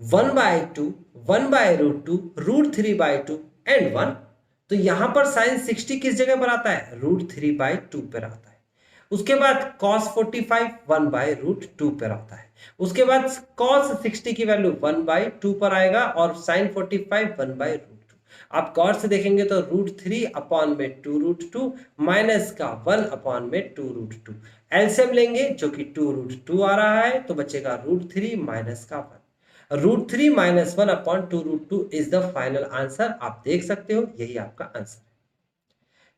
1/2, 1/√2, √3/2 एंड 1। तो यहां पर साइन 60 किस जगह पर आता है? √3/2 पर आता है। उसके बाद cos 45 1/√2 पर आता है। उसके बाद cos 60 की वैल्यू 1/2 पर आएगा, और sin 45 1/√2। आप गौर से देखेंगे तो √3 अपॉन में 2√2 माइनस का 1 अपॉन में 2√2। एलसीएम लेंगे जो कि 2√2 आ रहा है, तो बचेगा √3 माइनस का 1। √3 minus 1 upon 2√2 is the final answer. आप देख सकते हो, यही आपका आंसर।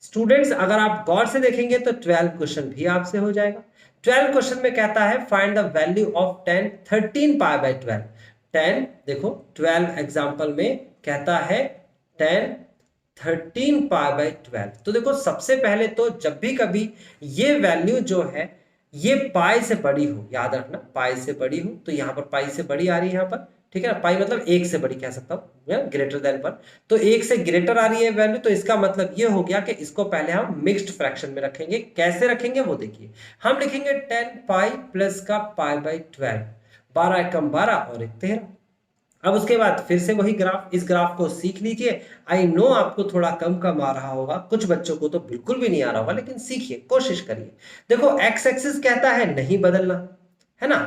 स्टूडेंट्स, अगर आप गौर से देखेंगे तो 12 क्वेश्चन भी आपसे हो जाएगा। 12 क्वेश्चन में कहता है फाइंड द वैल्यू ऑफ 10 13 π/12। 10, देखो 12 एग्जांपल में कहता है 10 13 π/12। तो देखो, सबसे पहले तो जब भी कभी ये वैल्यू जो है ये पाई से बड़ी हो, याद रखना पाई से बड़ी हो, तो यहां पर पाई से बड़ी आ रही है यहां पर, ठीक है ना, पाई मतलब एक से बड़ी कह सकता हूं, ग्रेटर देन पर, तो एक से ग्रेटर आ रही है वैल्यू, तो इसका मतलब ये हो गया कि इसको पहले हम मिक्स्ड फ्रैक्शन में रखेंगे। कैसे रखेंगे वो देखिए, हम लिखेंगे 10 पाई प्लस का π/12, 12 एकम 12 और 1 13। अब उसके बाद फिर से वही ग्राफ, इस ग्राफ को सीख लीजिए। आई नो आपको थोड़ा कम कम आ रहा होगा, कुछ बच्चों को तो बिल्कुल भी नहीं आ रहा होगा, लेकिन सीखिए, कोशिश करिए। देखो, एक्स एक्सिस कहता है नहीं बदलना, है ना,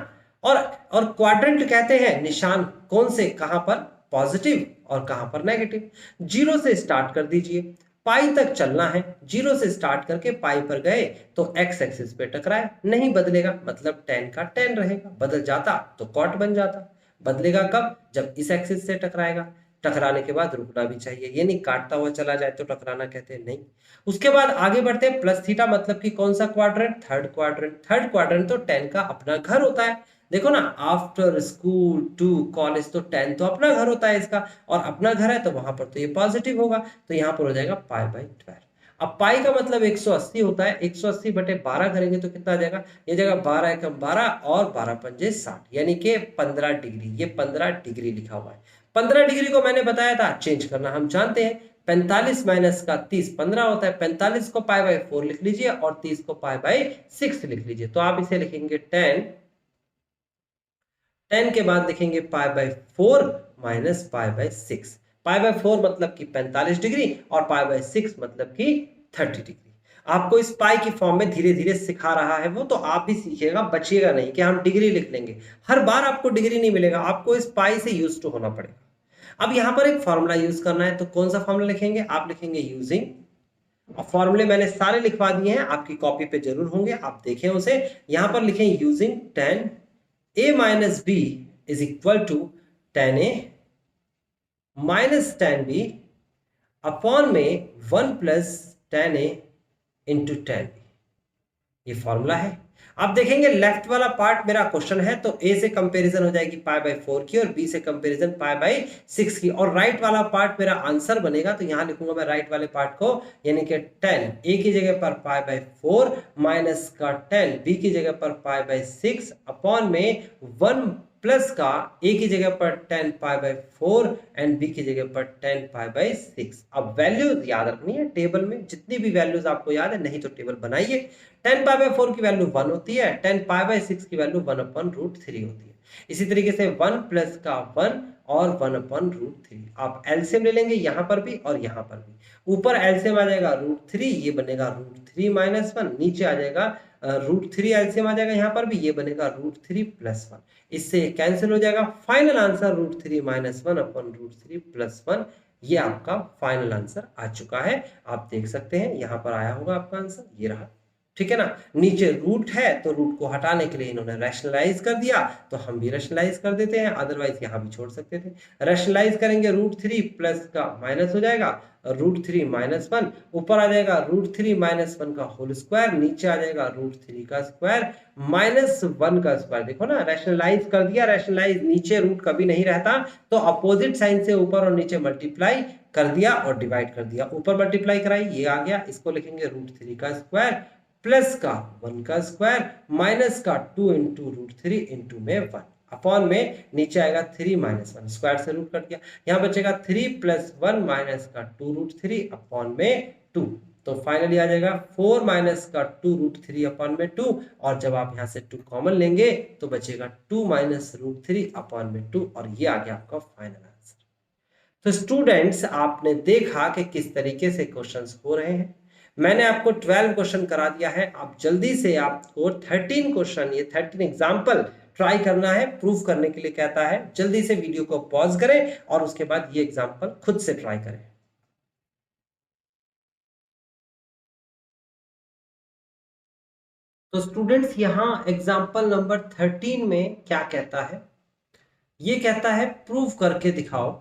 और क्वाड्रेंट कहते हैं निशान कौन से, कहां पर पॉजिटिव और कहां पर नेगेटिव। 0 से स्टार्ट कर दीजिए, पाई तक चलना है, 0 से स्टार्ट करके पाई पर गए तो एक्स एक्सिस पे टकराए, नहीं बदलेगा, मतलब 10 का 10 रहेगा। बदल जाता तो कॉट बन जाता। बदलेगा कब? जब इस एक्सिस से टकराएगा। टकराने के बाद रुकना भी चाहिए, ये नहीं काटता हुआ चला जाए तो टकराना कहते हैं, नहीं। उसके बाद आगे बढ़ते हैं, प्लस थीटा मतलब कि कौन सा quadrant? Third quadrant. Third quadrant तो 10 का अपना घर होता है। देखो ना, आफ्टर स्कूल टू कॉलेज, तो 10 तो अपना घर होता है इसका, और अपना घर है तो वहां पर तो ये पॉजिटिव होगा, तो यहां पर हो जाएगा π/12। अब पाई का मतलब 180 होता है, 180 बटे 12 करेंगे तो कितना आ जाएगा? ये जगह 12 एकम 12 और 12 पंजे 60, यानी कि 15 डिग्री। ये 15 डिग्री लिखा हुआ है। 15 डिग्री को मैंने बताया था चेंज करना हम जानते हैं। 45 माइनस का 30 15 होता है। 45 को π/4 लिख लीजिए और 30 को π/6 लिख लीजिए। तो आप इसे लिखेंगे 10 के बाद लिखेंगे π/4 माइनस π/6। π/4 मतलब कि 45 डिग्री और π/6 मतलब कि 30 डिग्री। आपको इस पाई की फॉर्म में धीरे धीरे सिखा रहा है वो, तो आप भी सीखिएगा, बचिएगा नहीं कि हम डिग्री लिख लेंगे। हर बार आपको डिग्री नहीं मिलेगा, आपको इस पाई से यूज टू होना पड़ेगा। अब यहां पर एक फॉर्मूला यूज करना है, तो कौन सा फॉर्मूला लिखेंगे? आप लिखेंगे यूजिंग। फॉर्मूले मैंने सारे लिखवा दिए हैं, आपकी कॉपी पे जरूर होंगे, आप देखें उसे। यहां पर लिखें using 10 a minus b is equal to 10a minus 10b upon में 1 प्लस 10a इंटू 10b। ये फॉर्मूला है। आप देखेंगे लेफ्ट वाला पार्ट मेरा क्वेश्चन है तो ए से कंपैरिजन हो जाएगी पाई बाय 4 की और बी से कंपैरिजन पाई बाय 6 की, और राइट वाला पार्ट मेरा आंसर बनेगा। तो यहां लिखूंगा मैं राइट वाले पार्ट को, यानी कि 10 ए की जगह पर पाई बाय 4 माइनस का 10 बी की जगह पर पाई बाय 6 अपॉन में 1 प्लस का ए की जगह पर 10 पाई बाय 4 एंड बी की जगह पर 10 पाई बाय 6। अब वैल्यूज याद रखनी है टेबल में, जितनी भी वैल्यूज आपको याद है, नहीं तो टेबल बनाइए। 10 पाई बाय 4 की वैल्यू 1 होती है, 10 पाई बाय 6 की वैल्यू 1/√3 होती है। इसी तरीके से 1 प्लस का 1 और 1/√3। आप एलसीएम ले लेंगे यहां पर भी और यहां पर भी। ऊपर एलसीएम आ जाएगा √3, ये बनेगा √3 माइनस 1, नीचे आ जाएगा √3 एलसीएम आ जाएगा यहां पर भी, ये बनेगा √3 प्लस 1। इससे कैंसिल हो जाएगा। फाइनल आंसर √3 माइनस 1/√3 प्लस 1, ये आपका फाइनल आंसर आ चुका है। आप देख सकते हैं यहां पर आया होगा आपका आंसर, ये रहा। ठीक है ना, नीचे रूट है तो रूट को हटाने के लिए इन्होंने रैशनलाइज कर दिया, तो हम भी रैशनलाइज कर देते हैं, अदरवाइज यहां भी छोड़ सकते थे। रैशनलाइज करेंगे √3 प्लस का माइनस हो जाएगा √3 माइनस 1, ऊपर आ जाएगा √3 माइनस 1 का होल स्क्वायर, नीचे आ जाएगा √3 का स्क्वायर माइनस 1 का स्क्वायर। देखो ना, रैशनलाइज कर दिया, रैशनलाइज नीचे रूट कभी नहीं रहता, तो अपोजिट साइन से ऊपर और नीचे मल्टीप्लाई कर दिया और डिवाइड कर दिया। ऊपर मल्टीप्लाई कराई, ये आ गया, इसको लिखेंगे √3 का स्क्वायर प्लस का 1 का स्क्वायर माइनस का 2 इंटू √3 इंटू में 1 अपॉन में नीचे आएगा 3 माइनस 1, स्क्वायर से रूट कट गया, यहां बचेगा 3 प्लस 1 माइनस का 2√3 अपॉन में 2। तो फाइनली आ जाएगा 4 माइनस का 2√3 अपॉन में 2, और जब आप यहां से 2 कॉमन लेंगे तो बचेगा 2 माइनस √3 अपॉन में 2, और ये आ गया आपका फाइनल आंसर। तो स्टूडेंट्स, आपने देखा कि किस तरीके से क्वेश्चंस हो रहे हैं। मैंने आपको 12 क्वेश्चन करा दिया है, आप जल्दी से आपको 13 क्वेश्चन, ये 13 एग्जाम्पल ट्राई करना है, प्रूव करने के लिए कहता है। जल्दी से वीडियो को पॉज करें और उसके बाद ये एग्जाम्पल खुद से ट्राई करें। तो स्टूडेंट्स, यहां एग्जाम्पल नंबर 13 में क्या कहता है, ये कहता है प्रूव करके दिखाओ,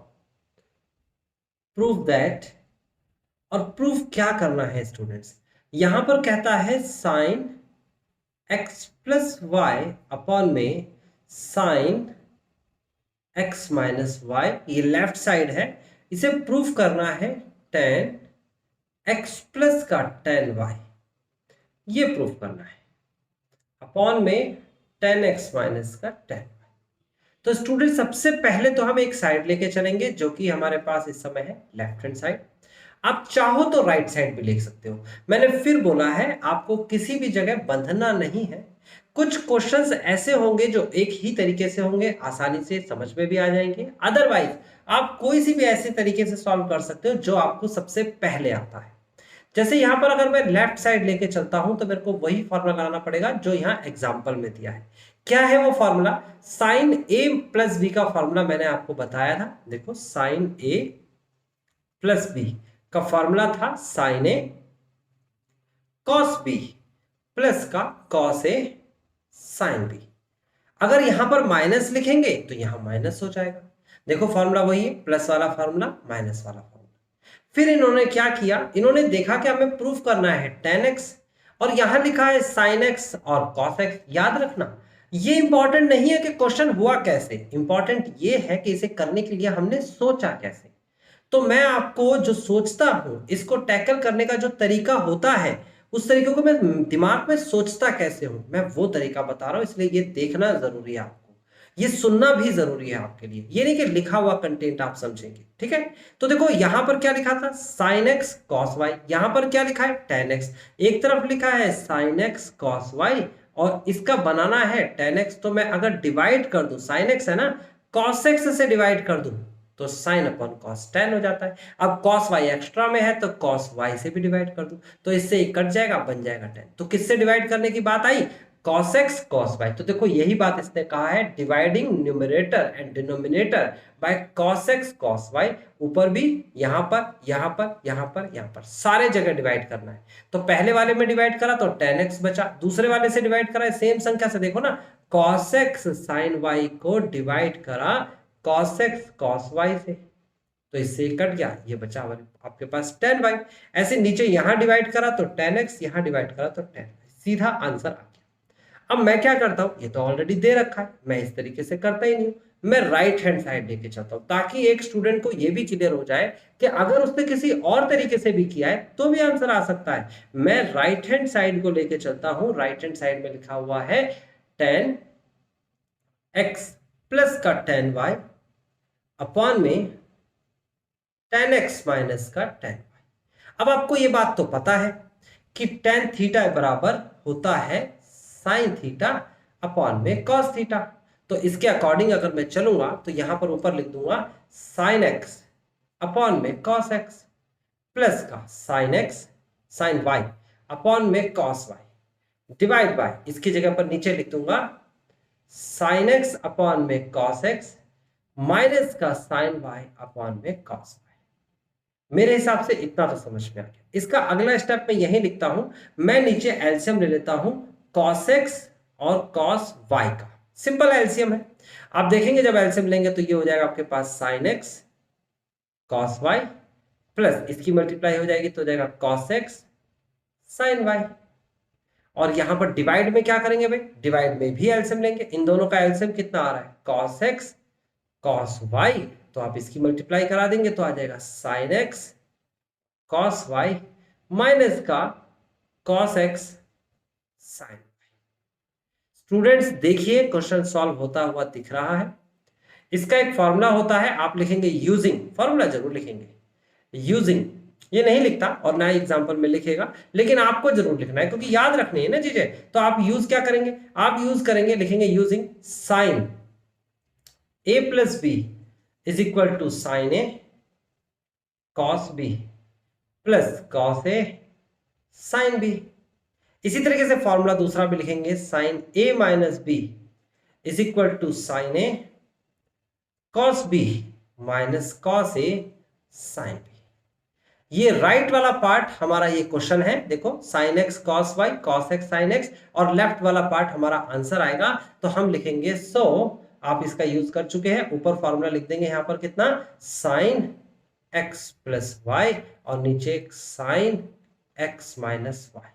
प्रूव दैट। और प्रूफ क्या करना है स्टूडेंट्स, यहां पर कहता है sine x plus y upon में साइन x माइनस वाई, ये लेफ्ट साइड है, इसे प्रूफ करना है tan x प्लस का tan y, ये प्रूफ करना है अपॉन में tan x माइनस का tan y। तो स्टूडेंट, सबसे पहले तो हम एक साइड लेके चलेंगे जो कि हमारे पास इस समय है लेफ्ट हैंड साइड। आप चाहो तो राइट साइड भी लिख सकते हो, मैंने फिर बोला है आपको किसी भी जगह बंधना नहीं है। कुछ क्वेश्चंस ऐसे होंगे जो एक ही तरीके से होंगे, आसानी से समझ में भी आ जाएंगे, अदरवाइज आप कोई सी भी ऐसे तरीके से सॉल्व कर सकते हो जो आपको सबसे पहले आता है। जैसे यहां पर अगर मैं लेफ्ट साइड लेके चलता हूं तो मेरे को वही फॉर्मूला लगाना पड़ेगा जो यहां एग्जाम्पल में दिया है। क्या है वो फॉर्मूला, साइन ए प्लस बी का फॉर्मूला मैंने आपको बताया था। देखो, साइन ए प्लस बी का फॉर्मूला था साइन ए कॉस बी प्लस का कॉस ए साइन बी। अगर यहां पर माइनस लिखेंगे तो यहां माइनस हो जाएगा। देखो, फॉर्मूला वही है, प्लस वाला फॉर्मूला माइनस वाला फॉर्मूला। फिर इन्होंने क्या किया, इन्होंने देखा कि हमें प्रूफ करना है tan x, और यहां लिखा है sin x और cos x। याद रखना, ये इंपॉर्टेंट नहीं है कि क्वेश्चन हुआ कैसे, इंपॉर्टेंट ये है कि इसे करने के लिए हमने सोचा कैसे। तो मैं आपको जो सोचता हूं, इसको टैकल करने का जो तरीका होता है, उस तरीके को मैं दिमाग में सोचता कैसे हूं, मैं वो तरीका बता रहा हूं। इसलिए ये देखना जरूरी है आपको, ये सुनना भी जरूरी है आपके लिए, ये नहीं कि लिखा हुआ कंटेंट आप समझेंगे। ठीक है, तो देखो यहां पर क्या लिखा था, साइन एक्स कॉस वाई, यहां पर क्या लिखा है टेन एक्स, एक तरफ लिखा है साइन एक्स कॉस वाई और इसका बनाना है टेन एक्स। तो मैं अगर डिवाइड कर दूं, साइन एक्स है ना, कॉस एक्स से डिवाइड कर दूं तो साइन अपॉन कॉस टेन हो जाता है। अब कॉस वाई एक्स्ट्रा में है तो कॉस वाई से भी डिवाइड कर दूं तो इससे एक कट जाएगा, बन जाएगा टेन। तो किससे डिवाइड करने की बात आई, cos x cos y। तो देखो यही बात इसने कहा है, dividing numerator and denominator by cos x cos y। ऊपर भी यहां पर यहां पर यहां पर यहां पर सारे जगह डिवाइड करना है। तो पहले वाले में डिवाइड करा तो tan x बचा, दूसरे वाले से डिवाइड करा सेम संख्या से, देखो ना, cos x sin y को डिवाइड करा cos x cos y से, तो इससे कट गया, ये बचा आपके पास tan y। ऐसे नीचे यहां डिवाइड करा तो tan x, यहां डिवाइड करा तो tan y, सीधा आंसर आ गया। अब मैं क्या करता हूं, ये तो ऑलरेडी दे रखा है, मैं इस तरीके से करता ही नहीं हूं, मैं राइट हैंड साइड लेके चलता हूं, ताकि एक स्टूडेंट को ये भी क्लियर हो जाए कि अगर उसने किसी और तरीके से भी किया है तो भी आंसर आ सकता है। मैं राइट हैंड साइड को लेके चलता हूं। राइट हैंड साइड में लिखा हुआ है tan x प्लस का tan y अपॉन में tan x माइनस का tan y। अब आपको ये बात तो पता है कि tan थीटा बराबर होता है sin थीटा अपॉन में cos थीटा। तो इसके अकॉर्डिंग अगर मैं चलूंगा तो यहां पर ऊपर लिख दूंगा sin x अपॉन में cos x प्लस का sin x sin y upon में cos y डिवाइड बाय, इसकी जगह पर नीचे लिख दूंगा sin x अपॉन में cos x माइनस का sin y अपॉन में cos y। मेरे हिसाब से इतना तो समझ में आ गया। इसका अगला स्टेप मैं यही लिखता हूं, मैं नीचे एलसीएम ले लेता हूं cos x और cos y का। सिंपल एलसीएम है, आप देखेंगे जब एलसीएम लेंगे तो ये हो जाएगा आपके पास sin x cos y plus इसकी मल्टीप्लाई हो जाएगी तो हो जाएगा cos x sin y। और यहां पर डिवाइड में क्या करेंगे भाई, डिवाइड में भी एलसीएम लेंगे। इन दोनों का एलसीएम कितना आ रहा है, cos x cos y, तो आप इसकी मल्टीप्लाई करा देंगे तो आ जाएगा sin x cos y minus का cos x sin y। Students देखिए क्वेश्चन सॉल्व होता हुआ दिख रहा है। इसका एक फॉर्मूला होता है, आप लिखेंगे यूजिंग, फॉर्मूला जरूर लिखेंगे यूजिंग, ये नहीं लिखता और ना ही एग्जांपल में लिखेगा, लेकिन आपको जरूर लिखना है क्योंकि याद रखनी है ना चीजें। तो आप यूज क्या करेंगे, आप यूज करेंगे, लिखेंगे using sine a plus B is equal to sine A cos B plus cos A sine B. इसी तरीके से फॉर्मूला दूसरा भी लिखेंगे sine a minus B is equal to sine A cos b minus cos A sine b. ये right वाला part हमारा ये क्वेश्चन है, देखो sin x cos y cos x sin x, और लेफ्ट वाला पार्ट हमारा आंसर आएगा। तो हम लिखेंगे आप इसका यूज कर चुके हैं, ऊपर फॉर्मूला लिख देंगे यहां पर कितना sin x प्लस y और नीचे sin x माइनस y।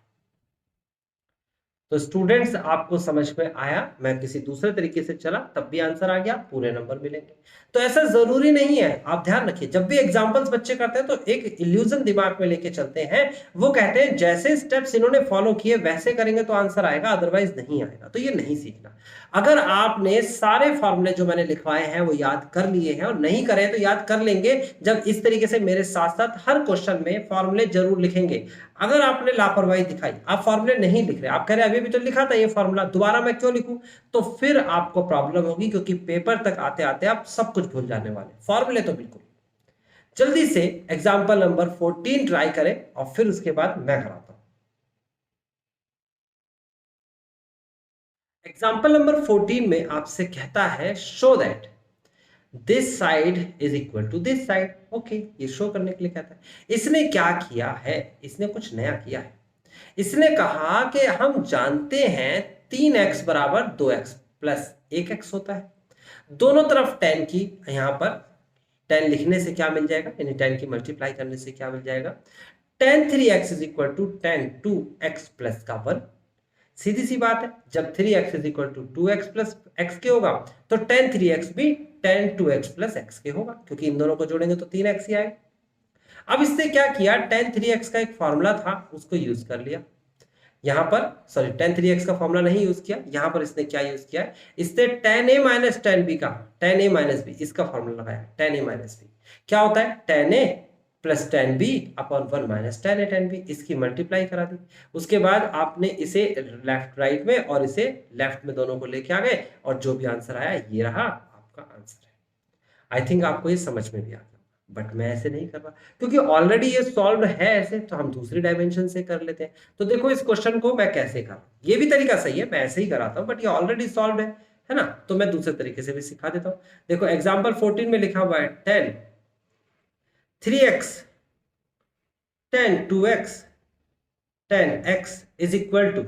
तो स्टूडेंट्स आपको समझ में आया, मैं किसी दूसरे तरीके से चला तब भी आंसर आ गया, पूरे नंबर मिलेंगे। तो ऐसा जरूरी नहीं है, आप ध्यान रखिए जब भी एग्जांपल्स बच्चे करते हैं तो एक इल्यूजन दिमाग में लेके चलते हैं। वो कहते हैं जैसे स्टेप्स इन्होंने फॉलो किए वैसे करेंगे तो आंसर आएगा, अदरवाइज नहीं आएगा। तो ये नहीं सीखना। अगर आपने सारे फॉर्मूले जो मैंने लिखवाए हैं वो याद कर लिए हैं और नहीं करे तो याद कर लेंगे जब इस तरीके से मेरे साथ साथ हर क्वेश्चन में फॉर्मूले जरूर लिखेंगे। अगर आपने लापरवाही दिखाई, आप फॉर्मूले नहीं लिख रहे, आप कह रहे अभी भी तो लिखा था ये फॉर्मूला, दोबारा मैं क्यों लिखूं, तो फिर आपको प्रॉब्लम होगी, क्योंकि पेपर तक आते आते आप सब कुछ भूल जाने वाले। फॉर्मूले तो बिल्कुल जल्दी से एग्जांपल नंबर 14 ट्राई करें और फिर उसके बाद मैं कराता हूं। एग्जांपल नंबर 14 में आपसे कहता है show that this side is equal to this side. Okay, ये शो करने के लिए कहता है। इसने क्या किया है, इसने कुछ नया किया है। इसने कहा कि हम जानते हैं 3x बराबर 2x प्लस 1x होता है। दोनों तरफ tan की, यहां पर tan लिखने से क्या मिल जाएगा, यानी tan की मल्टीप्लाई करने से क्या मिल जाएगा, tan 3x is equal to tan 2x plus का 1। सीधी सी बात है, जब 3x is equal to 2x plus x के होगा तो tan 3x भी tan 2x प्लस x के होगा, क्योंकि इन दोनों को जोड़ेंगे तो 3x ही आएगा। अब इसने क्या किया, tan 3x का एक फॉर्मूला था उसको यूज कर लिया। यहां पर सॉरी tan 3x का फॉर्मूला नहीं यूज किया, यहां पर इसने क्या यूज किया है, इसने tan a minus tan b का, tan a माइनस b इसका फॉर्मूला लगाया, tan a माइनस b क्या होता है, tan a plus tan b upon 1 minus tan a tan b, इसकी मल्टीप्लाई करा दी। उसके बाद आपने इसे लेफ्ट राइट में और इसे लेफ्ट में दोनों को लेके आ गए और जो भी आंसर आया ये रहा आपका आंसर है। आई थिंक आपको ये समझ में भी आ गया, बट मैं ऐसे नहीं कर रहा क्योंकि ऑलरेडी ये सॉल्व है ऐसे, तो हम दूसरी डायमेंशन से कर लेते हैं। तो देखो इस क्वेश्चन को मैं कैसे करूं, ये भी तरीका सही है, मैं ऐसे ही कराता हूं, बट ये ऑलरेडी सॉल्व है ना, तो मैं दूसरे तरीके से भी सिखा देता हूं। देखो एग्जांपल 14 में लिखा हुआ है tan 3x tan 2x tan x is equal to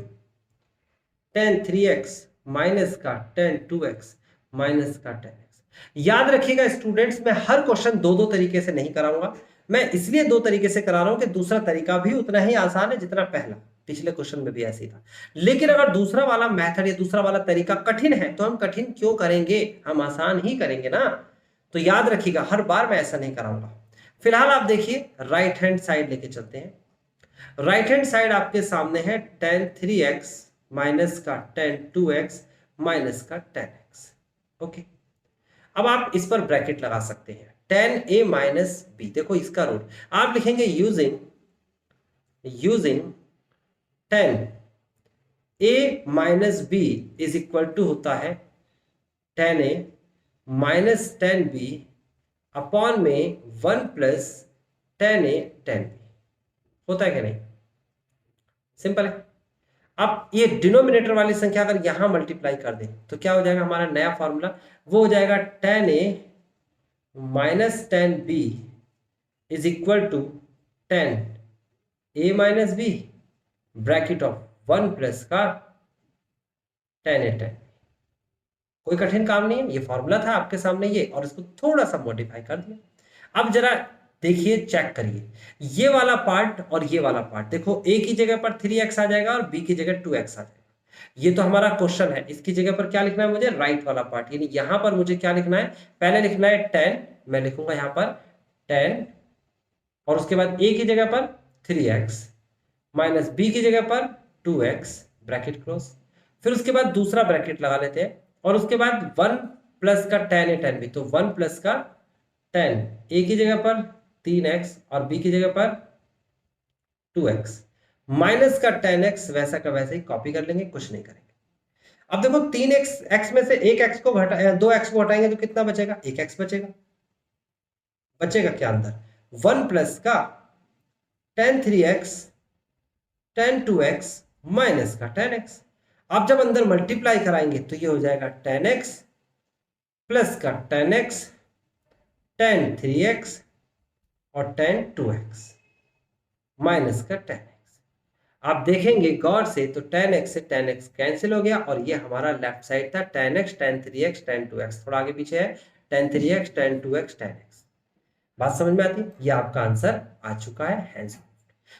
tan 3x minus का tan 2x माइनस का tan x। याद रखिएगा स्टूडेंट्स, मैं हर क्वेश्चन दो दो तरीके से नहीं कराऊंगा, मैं इसलिए दो तरीके से करा रहा हूं कि दूसरा तरीका भी उतना ही आसान है जितना पहला। पिछले क्वेश्चन में भी ऐसे ही था। लेकिन अगर दूसरा वाला मेथड या दूसरा वाला तरीका कठिन है तो हम कठिन क्यों करेंगे, हम आसान ही करेंगे ना। तो याद रखिएगा, हर बार मैं ऐसा नहीं कराऊंगा। फिलहाल आप देखिए राइट हैंड साइड लेके चलते हैं। राइट हैंड साइड आपके सामने है tan 3x माइनस का tan 2x माइनस का tan x। ओके, अब आप इस पर ब्रैकेट लगा सकते हैं। tan a माइनस बी, देखो इसका रूट आप लिखेंगे using tan a minus B is equal to होता है tan a minus tan b upon में 1 plus tan a tan b। होता है कि नहीं? सिंपल है। अब ये डिनोमिनेटर वाली संख्या अगर यहां मल्टीप्लाई कर दें तो क्या हो जाएगा, हमारा नया फॉर्मूला वो हो जाएगा tan a minus tan b is equal to tan a minus b bracket of 1 plus का tan a tan। कोई कठिन काम नहीं है, ये फॉर्मूला था आपके सामने ये, और इसको थोड़ा सा मॉडिफाई कर दिया। अब जरा देखिए, चेक करिए ये वाला पार्ट और ये वाला पार्ट, देखो a की जगह पर 3x आ जाएगा और b की जगह 2x आ जाएगा। ये तो हमारा क्वेश्चन है, इसकी जगह पर क्या लिखना है मुझे, राइट वाला पार्ट, यानी यहां पर मुझे क्या लिखना है, पहले लिखना है tan, मैं लिखूंगा यहां पर tan, और उसके बाद a की जगह पर 3x माइनस b की जगह पर 2x ब्रैकेट क्लोज। फिर उसके बाद दूसरा ब्रैकेट लगा लेते हैं, और उसके बाद 1 प्लस का tan a tan b, तो 1 प्लस का tan a की जगह पर 3x और b की जगह पर 2x माइनस का tan x वैसा का वैसे ही कॉपी कर लेंगे, कुछ नहीं करेंगे। अब देखो 3x, x में से एक x को घटा 2x को हटाएंगे तो कितना बचेगा, 1x बचेगा। बचेगा क्या अंदर, 1 प्लस का tan 3x tan 2x minus का tan x। आप जब अंदर मल्टीप्लाई कराएंगे तो ये हो जाएगा tan x प्लस का tan x tan 3x और tan 2x माइनस का tan x। आप देखेंगे गौर से तो tan x से tan x कैंसिल हो गया, और ये हमारा लेफ्ट साइड था tan x tan 3x tan 2x, थोड़ा आगे पीछे है tan 3x tan 2x tan x। बात समझ में आती है? ये आपका आंसर आ चुका है हैंड्स।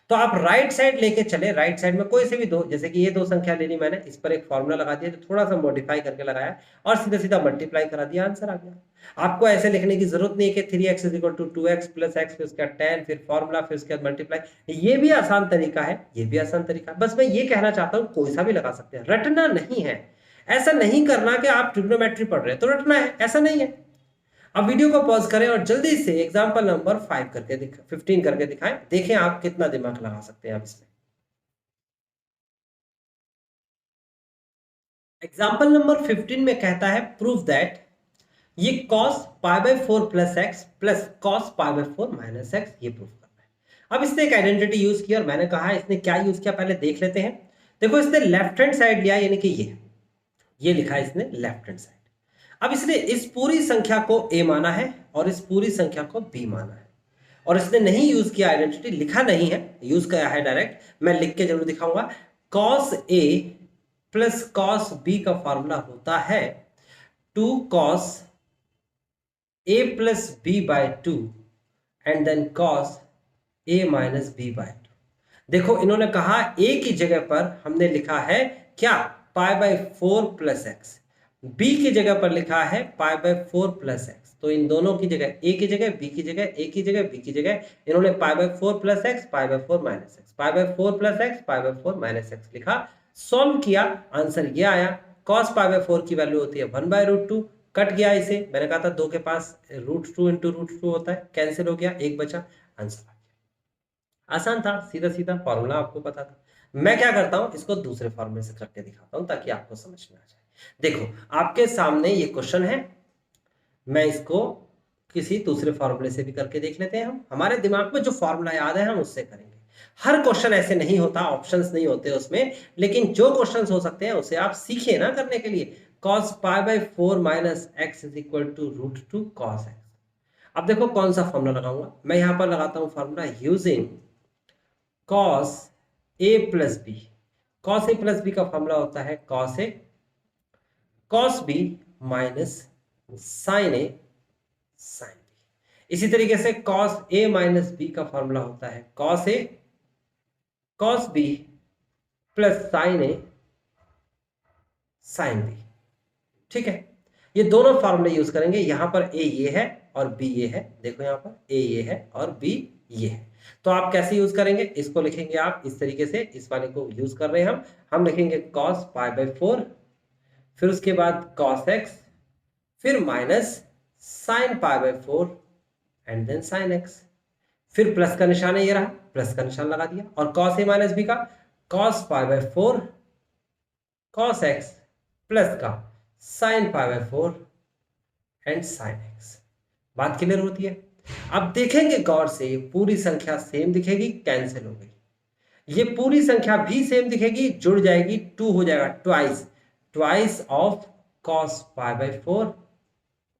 तो आप राइट साइड लेके चले, राइट साइड में कोई से भी दो, जैसे कि ये दो संख्या ले ली मैंने, इस पर एक फॉर्मूला लगा दिया, तो थोड़ा सा मॉडिफाई करके लगाया और सीधा सीधा मल्टीप्लाई करा दिया, आंसर आ गया। आपको ऐसे लिखने की जरूरत नहीं है कि 3x is equal to 2x plus x, फिर उसका tan, फिर फॉर्मूला, फिर उसके बाद मल्टीप्लाई। ये भी आसान तरीका है, ये भी आसान तरीका है। बस मैं ये कहना चाहता हूँ कोई सा भी लगा सकते हैं, रटना नहीं है। ऐसा नहीं करना कि आप ट्रिग्नोमेट्री पढ़ रहे हैं तो रटना है, ऐसा नहीं है। अब वीडियो को पॉज करें और जल्दी से एग्जांपल नंबर 5 करके 15 करके दिखाएं, देखें आप कितना दिमाग लगा सकते हैं आप इसमें। एग्जांपल नंबर 15 में कहता है प्रूव दैट ये cos π/4 प्लस एक्स प्लस cos π/4 माइनस एक्स, ये प्रूव करना है। अब इसने एक आइडेंटिटी यूज की और मैंने कहा इसने क्या यूज किया पहले देख लेते हैं। देखो इसने लेफ्ट हैंड साइड लिया, यानी कि ये लिखा है इसने लेफ्ट हैंड साइड। अब इसने इस पूरी संख्या को a माना है और इस पूरी संख्या को b माना है, और इसने नहीं यूज किया आइडेंटिटी, लिखा नहीं है, यूज किया है डायरेक्ट। मैं लिख के जरूर दिखाऊंगा। cos a plus cos b का फॉर्मूला होता है 2 cos a plus b by 2 and then cos a minus b by 2। देखो इन्होंने कहा a की जगह पर हमने लिखा है क्या, π/4 प्लस एक्स, b की जगह पर लिखा है π/4 प्लस एक्स। तो इन दोनों की जगह, a की जगह b की जगह, a की जगह b की जगह इन्होंने π/4 plus x π/4 minus x, π/4 plus x π/4 minus x लिखा। सॉल्व किया, आंसर ये आया। cos π/4 की वैल्यू होती है 1/√2, कट गया इसे, मैंने कहा था 2 के पास √2 इंटू √2 होता है, कैंसिल हो गया, एक बचा, आंसर आ गया। आसान था, सीधा सीधा फॉर्मूला आपको पता था। मैं क्या करता हूं, इसको दूसरे फॉर्मूले से करके दिखाता हूं ताकि आपको समझ में आ जाए। देखो आपके सामने ये क्वेश्चन है, मैं इसको किसी दूसरे फॉर्मूले से भी करके देख लेते हैं। हम हमारे दिमाग में जो फॉर्मूला याद है हम उससे करेंगे। हर क्वेश्चन ऐसे नहीं होता, ऑप्शंस नहीं होते उसमें, लेकिन जो क्वेश्चंस हो सकते हैं उसे आप सीखिए ना करने के लिए। cos π/4 minus x is equal to √2 cos x। अब देखो कौन सा फॉर्मूला लगाऊंगा, मैं यहां पर लगाता हूं formula using cos a plus b. cos a plus b का फॉर्मूला होता है cos a cos b minus sin a sin b। इसी तरीके से cos a माइनस b का फॉर्मूला होता है cos a cos b plus sine A sine b. ठीक है, ये दोनों फॉर्मूले यूज करेंगे। यहां पर ए ये है और बी ये है, देखो यहां पर ए ये है और बी ये है। तो आप कैसे यूज करेंगे, इसको लिखेंगे आप इस तरीके से, इस वाले को यूज कर रहे हैं हम लिखेंगे cos π/4, फिर उसके बाद cos x, फिर minus sin π/4 and then sin x, फिर प्लस का निशान है, ये रहा प्लस का निशान लगा दिया, और cos a माइनस b का cos π/4 cos x प्लस का sin π/4 एंड sin x। बात क्लियर होती है। अब देखेंगे गौर से, पूरी संख्या सेम दिखेगी, कैंसिल हो गई। ये पूरी संख्या भी सेम दिखेगी, जुड़ जाएगी, 2 हो जाएगा, twice of cos π/4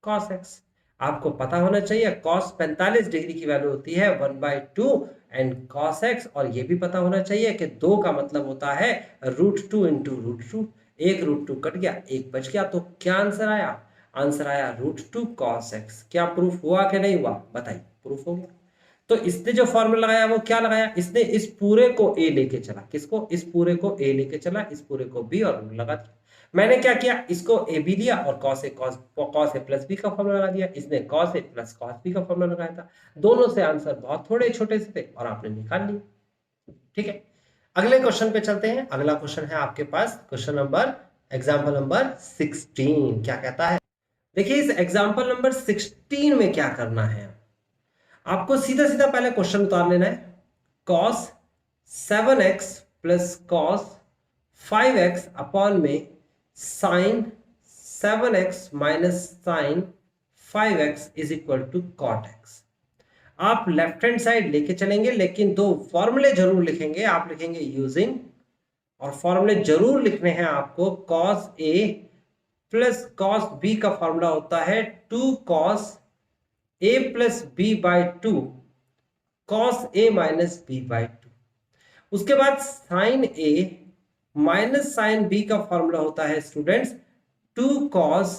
cos x। आपको पता होना चाहिए cos 45 डिग्री की वैल्यू होती है 1/2 एंड cos x, और ये भी पता होना चाहिए कि 2 का मतलब होता है √2 इंटू √2। एक √2 कट गया, एक बच गया, तो क्या आंसर आया, आंसर आया √2 cos x। क्या प्रूफ हुआ कि नहीं हुआ, बताइए, प्रूफ हो गया। तो इसने जो फॉर्मूला लगाया वो क्या लगाया, इसने इस पूरे को a लेके चला, किसको, इस पूरे को a लेके चला, इस पूरे को b और लगा दिया। मैंने क्या किया, इसको a b लिया और cos a प्लस b का फॉर्मूला लगा दिया, इसने cos a plus cos b का फॉर्मूला लगाया था। दोनों से आंसर बहुत थोड़े छोटे से थे और आपने निकाल लिया। ठीक है, अगले क्वेश्चन पे चलते हैं। अगला क्वेश्चन है आपके पास क्वेश्चन नंबर, एग्जाम्पल नंबर 16। क्या कहता है, देखिए इस एग्जाम्पल नंबर 16 में क्या करना है, आपको सीधा सीधा पहले क्वेश्चन उतार लेना है। cos 7x plus cos 5x upon में sin 7x minus sin 5x is equal to cot x। आप लेफ्ट हैंड साइड लेके चलेंगे, लेकिन दो फॉर्मूले जरूर लिखेंगे। आप लिखेंगे यूजिंग, और फॉर्मूले जरूर लिखने हैं आपको। cos a plus cos b का फॉर्मूला होता है 2 cos a plus b/2 cos a minus b/2। उसके बाद sin a minus sin b का फॉर्मूला होता है students 2 cos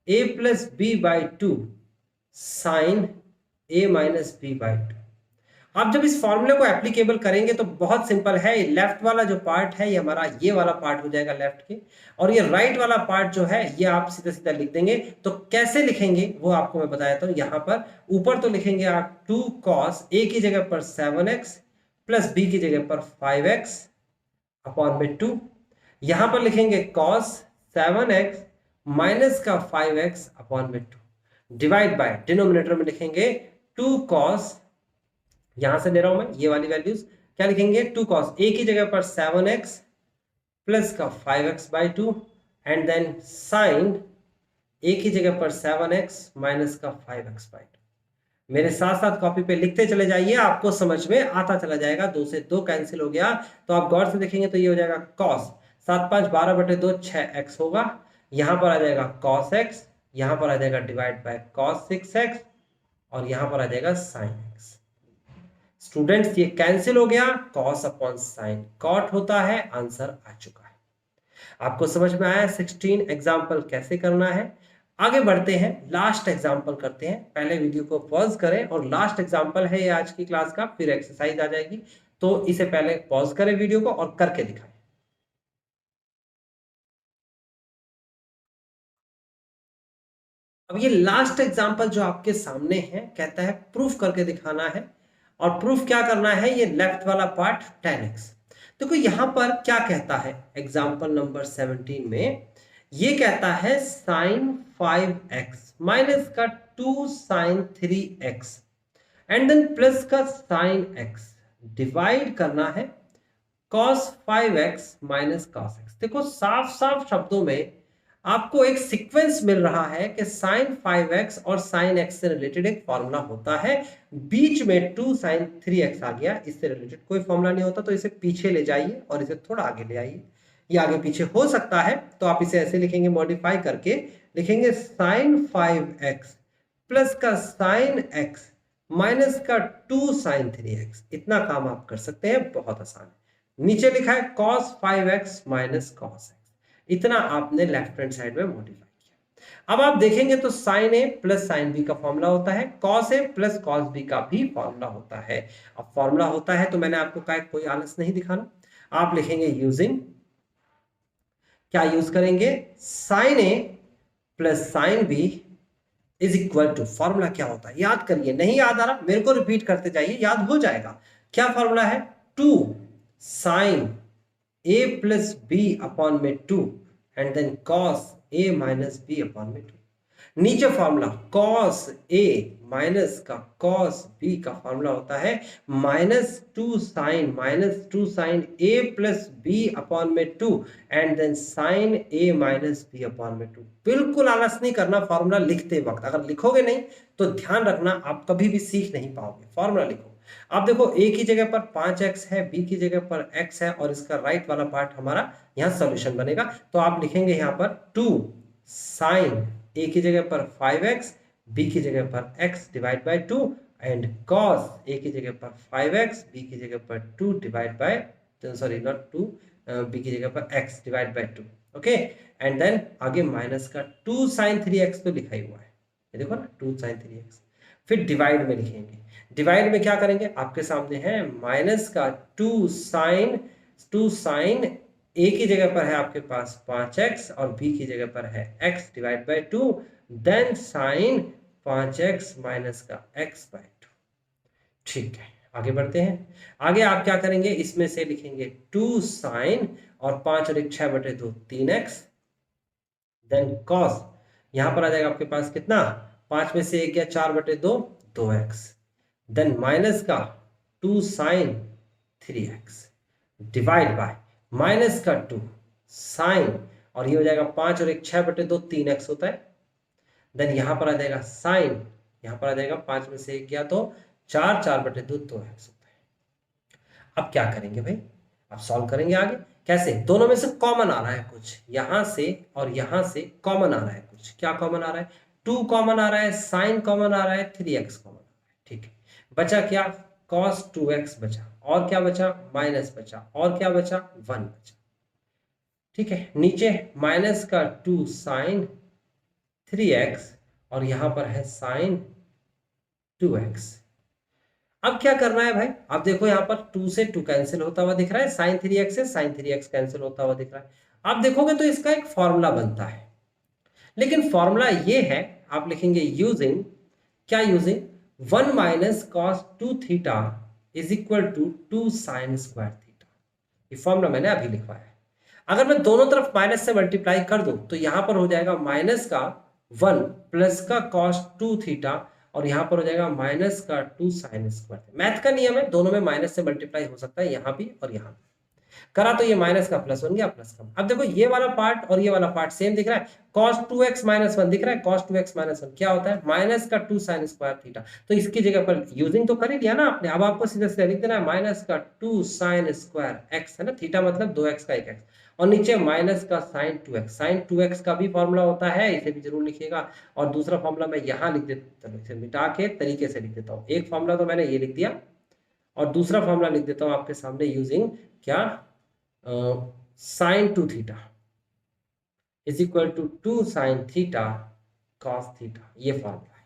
a plus b/2 sin a minus b/2। आप जब इस फॉर्मूले को एप्लीकेबल करेंगे तो बहुत सिंपल है। लेफ्ट वाला जो पार्ट है ये हमारा ये वाला पार्ट हो जाएगा लेफ्ट के, और ये राइट वाला पार्ट जो है ये आप सीधा सीधा लिख देंगे। तो कैसे लिखेंगे वो आपको मैं बताया था। यहाँ पर ऊपर तो लिखेंगे आप 2 cos a की जगह पर 7x प्लस b की जगह पर 5x अपॉन में 2। यहां पर लिखेंगे cos 7x माइनस का 5x अपॉन में 2 डिवाइड बाय डिनोमिनेटर में लिखेंगे 2 cos, यहां से ले रहा हूं मैं ये वाली वैल्यूज, क्या लिखेंगे 2 cos a की जगह पर 7x प्लस का 5x/2 and then sin a की जगह पर 7x माइनस का 5x/2। मेरे साथ साथ कॉपी पे लिखते चले जाइए, आपको समझ में आता चला जाएगा। 2 से 2 कैंसिल हो गया, तो आप गौर से देखेंगे तो ये हो जाएगा cos 7 5 12/2 6x होगा। यहां पर आ जाएगा cos x, यहां पर आ जाएगा डिवाइड बाय cos 6x, और यहां पर आ जाएगा sin x। स्टूडेंट्स ये कैंसिल हो गया, cos अपॉन sin cot होता है, आंसर आ चुका है। आपको समझ में आया 16 एग्जाम्पल कैसे करना है। आगे बढ़ते हैं, लास्ट एग्जाम्पल करते हैं। पहले वीडियो को पॉज करें, और लास्ट एग्जाम्पल है ये आज की क्लास का, फिर एक्सरसाइज आ जाएगी। तो इसे पहले पॉज करें वीडियो को और करके दिखाएं। अब ये लास्ट एग्जाम्पल जो आपके सामने है कहता है प्रूफ करके दिखाना है, और प्रूफ क्या करना है, ये लेफ्ट वाला पार्ट 10x। देखो यहां पर क्या कहता है एग्जाम्पल नंबर 17 में, ये कहता है sin 5x माइनस का 2 sin 3x and then plus का sin x डिवाइड करना है cos 5x minus cos x। देखो साफ साफ शब्दों में आपको एक सीक्वेंस मिल रहा है कि sin 5x और sin x से रिलेटेड एक फॉर्मूला होता है। बीच में 2 sin 3x आ गया, इससे रिलेटेड कोई फॉर्मूला नहीं होता, तो इसे पीछे ले जाइए और इसे थोड़ा आगे ले आइए। ये आगे पीछे हो सकता है, तो आप इसे ऐसे लिखेंगे, मॉडिफाई करके लिखेंगे sin 5x प्लस का sin x माइनस का 2 sin 3x। इतना काम आप कर सकते हैं, बहुत आसान है। नीचे लिखा है cos 5x minus cos x, इतना आपने लेफ्ट हैंड साइड में मॉडिफाई किया। अब आप देखेंगे तो sin a plus sin b का फॉर्मूला होता है, cos a plus cos b का भी फॉर्मूला होता है। अब फॉर्मूला होता है तो मैंने आपको कहा कोई आलस नहीं दिखाना। आप लिखेंगे यूजिंग, क्या यूज करेंगे, sine A plus sine b is equal to, formula क्या होता है याद करिए, नहीं याद आ रहा मेरे को रिपीट करते जाइए, याद हो जाएगा। क्या फॉर्मूला है, 2 साइन ए प्लस बी अपॉन में 2 and then cos A minus b upon में 2। नीचे फॉर्मूला कॉस ए माइनस का कॉस बी का फॉर्मूला होता है -2 साइन ए प्लस बी अपॉन में 2 and then sine A minus b upon में 2। बिल्कुल आलस नहीं करना फॉर्मूला लिखते वक्त, अगर लिखोगे नहीं तो ध्यान रखना आप कभी भी सीख नहीं पाओगे। फॉर्मूला लिखो, आप देखो ए की जगह पर 5x है, बी की जगह पर x है और इसका राइट वाला पार्ट हमारा यहाँ सॉल्यूशन बनेगा। तो आप लिखेंगे यहाँ पर 2 साइन ए की जगह पर 5x, बी की जगह पर x divide by 2 and cos a की जगह पर 5x, बी की जगह पर 2 divide by, sorry not 2, b की जगह पर x divide by 2। Okay, and then आगे माइनस का 2 sin 3x तो लिखा ही हुआ है, ये देखो ना 2 sin 3x। फिर डिवाइड में लिखेंगे, डिवाइड में क्या करेंगे, आपके सामने है माइनस का 2 साइन ए की जगह पर है आपके पास 5x और बी की जगह पर है x divide by 2 then sine 5x minus का x बाय 2। ठीक है, आगे बढ़ते हैं। आगे आप क्या करेंगे, इसमें से लिखेंगे 2 साइन और 5 और 1 6/2 3x देन cos, यहां पर आ जाएगा आपके पास कितना, 5 में से 1 गया 4/2 2x देन माइनस का 2 sign 3x divide by minus का 2 साइन, और ये हो जाएगा 5 और 1 6/2 3x होता है। देन यहां पर आ जाएगा साइन, यहां पर आ जाएगा 5 में से 1 गया तो 4 4/2 2x होता है। अब क्या करेंगे भाई, अब सॉल्व करेंगे आगे। कैसे, दोनों में से कॉमन आ रहा है कुछ, यहां से और यहां से कॉमन आ रहा है कुछ। क्या कॉमन आ रहा है, 2 कॉमन आ रहा है, साइन कॉमन आ रहा है, 3x कॉमन आ रहा है। ठीक है, बचा क्या, cos 2x बचा, और क्या बचा, माइनस बचा, और क्या बचा, 1 बचा। ठीक है, नीचे माइनस का 2 साइन 3x और यहां पर है साइन 2x। अब क्या करना है भाई, आप देखो यहाँ पर 2 से 2 कैंसिल होता हुआ दिख रहा है, साइन 3x से साइन 3x कैंसिल होता हुआ दिख रहा है। आप देखोगे तो इसका एक फॉर्मूला बनता है, लेकिन फॉर्मूला ये है, आप लिखेंगे यूजिंग, क्या using, 1 minus cos 2 theta is equal to 2 sine square theta. ये फॉर्मूला मैंने अभी लिखवाया है। अगर मैं दोनों तरफ माइनस से मल्टीप्लाई कर दूं तो यहां पर हो जाएगा माइनस का 1 प्लस का कॉस 2 थीटा और यहां पर हो जाएगा माइनस का 2 साइन स्क्वायर। मैथ का नियम है, दोनों में माइनस से मल्टीप्लाई हो सकता है, यहां भी और यहां भी। करा तो ये माइनस का प्लस बन गया, प्लस का। अब देखो ये वाला पार्ट और ये वाला पार्ट सेम दिख रहा है, cos 2x माइनस 1 दिख रहा है, cos 2x माइनस 1 क्या होता है, माइनस का 2 साइन स्क्वायर थीटा। तो इसकी जगह पर यूजिंग तो कर ही लिया ना आपने, अब आपको सीधे सीधे लिख देना है माइनस का 2 साइन स्क्वायर x है ना, थीटा मतलब 2x का 1x, और नीचे माइनस का साइन 2x। साइन 2x का भी फॉर्मूला होता है, इसे भी जरूर लिखिएगा। और दूसरा फॉर्मूला मैं यहाँ लिख देता हूँ, इसे मिटा के तरीके से लिख देता हूँ। एक फॉर्मूला तो मैंने ये लिख दिया और दूसरा फॉर्मूला लिख देता हूँ आपके सामने यूजिंग क्या, sine 2 theta is equal to 2 sine theta cos theta. ये फॉर्मूला है,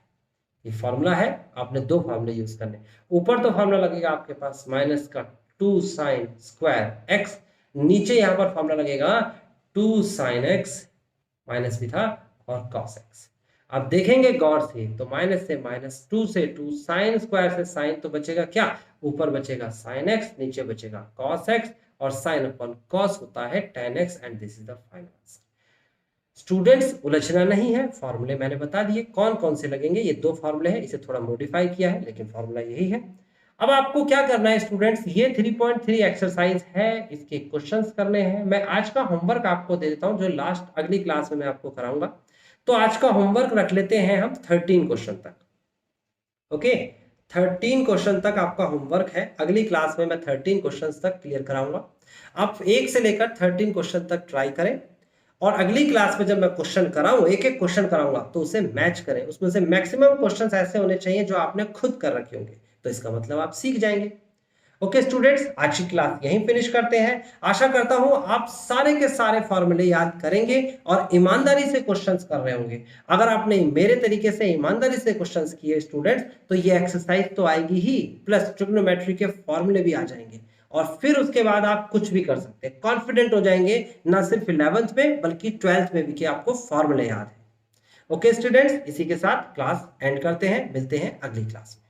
ये फॉर्मूला है, आपने दो फॉर्मूले यूज करने। ऊपर तो फॉर्मूला लगेगा आपके पास माइनस का 2 साइन स्क्वायर एक्स, नीचे यहां पर फॉर्मूला लगेगा 2 साइन एक्स, माइनस भी था, और कॉस एक्स। अब देखेंगे गौर से तो माइनस से माइनस, 2 से 2, साइन स्क्वायर से साइन, तो बचेगा क्या, ऊपर बचेगा साइन एक्स, नीचे बचेगा कॉस एक्स, और साइन अपॉन कॉस होता है tan x and this is the final answer. Students उलझना नहीं है, फॉर्मूले मैंने बता दिए कौन कौन से लगेंगे, ये दो फॉर्मूले हैं, इसे थोड़ा मॉडिफाई किया है लेकिन फॉर्मूला यही है। अब आपको क्या करना है स्टूडेंट्स, ये 3.3 एक्सरसाइज है, इसके क्वेश्चंस करने हैं। मैं आज का होमवर्क आपको दे देता हूं जो लास्ट अगली क्लास में मैं आपको कराऊंगा। तो आज का होमवर्क रख लेते हैं हम 13 क्वेश्चन तक। ओके, 13 क्वेश्चन तक आपका होमवर्क है, अगली क्लास में मैं 13 क्वेश्चन तक क्लियर कराऊंगा। आप 1 से लेकर 13 क्वेश्चन तक ट्राई करें, और अगली क्लास में जब मैं क्वेश्चन कराऊं, एक एक क्वेश्चन कराऊंगा, तो उसे मैच करें। उसमें से मैक्सिमम क्वेश्चंस ऐसे होने चाहिए जो आपने खुद कर रखे होंगे, तो इसका मतलब आप सीख जाएंगे। ओके स्टूडेंट्स, आज की क्लास यहीं फिनिश करते हैं। आशा करता हूं आप सारे के सारे फॉर्मूले याद करेंगे और ईमानदारी से क्वेश्चंस कर रहे होंगे। अगर आपने मेरे तरीके से ईमानदारी से क्वेश्चंस किए स्टूडेंट्स, तो ये एक्सरसाइज तो आएगी ही, प्लस ट्रिग्नोमेट्री के फॉर्मूले भी आ जाएंगे। और फिर उसके बाद आप कुछ भी कर सकते हैं, कॉन्फिडेंट हो जाएंगे ना सिर्फ 11th में बल्कि 12th में भी कि आपको फॉर्मूले याद है। ओके स्टूडेंट्स, इसी के साथ क्लास एंड करते हैं, मिलते हैं अगली क्लास में।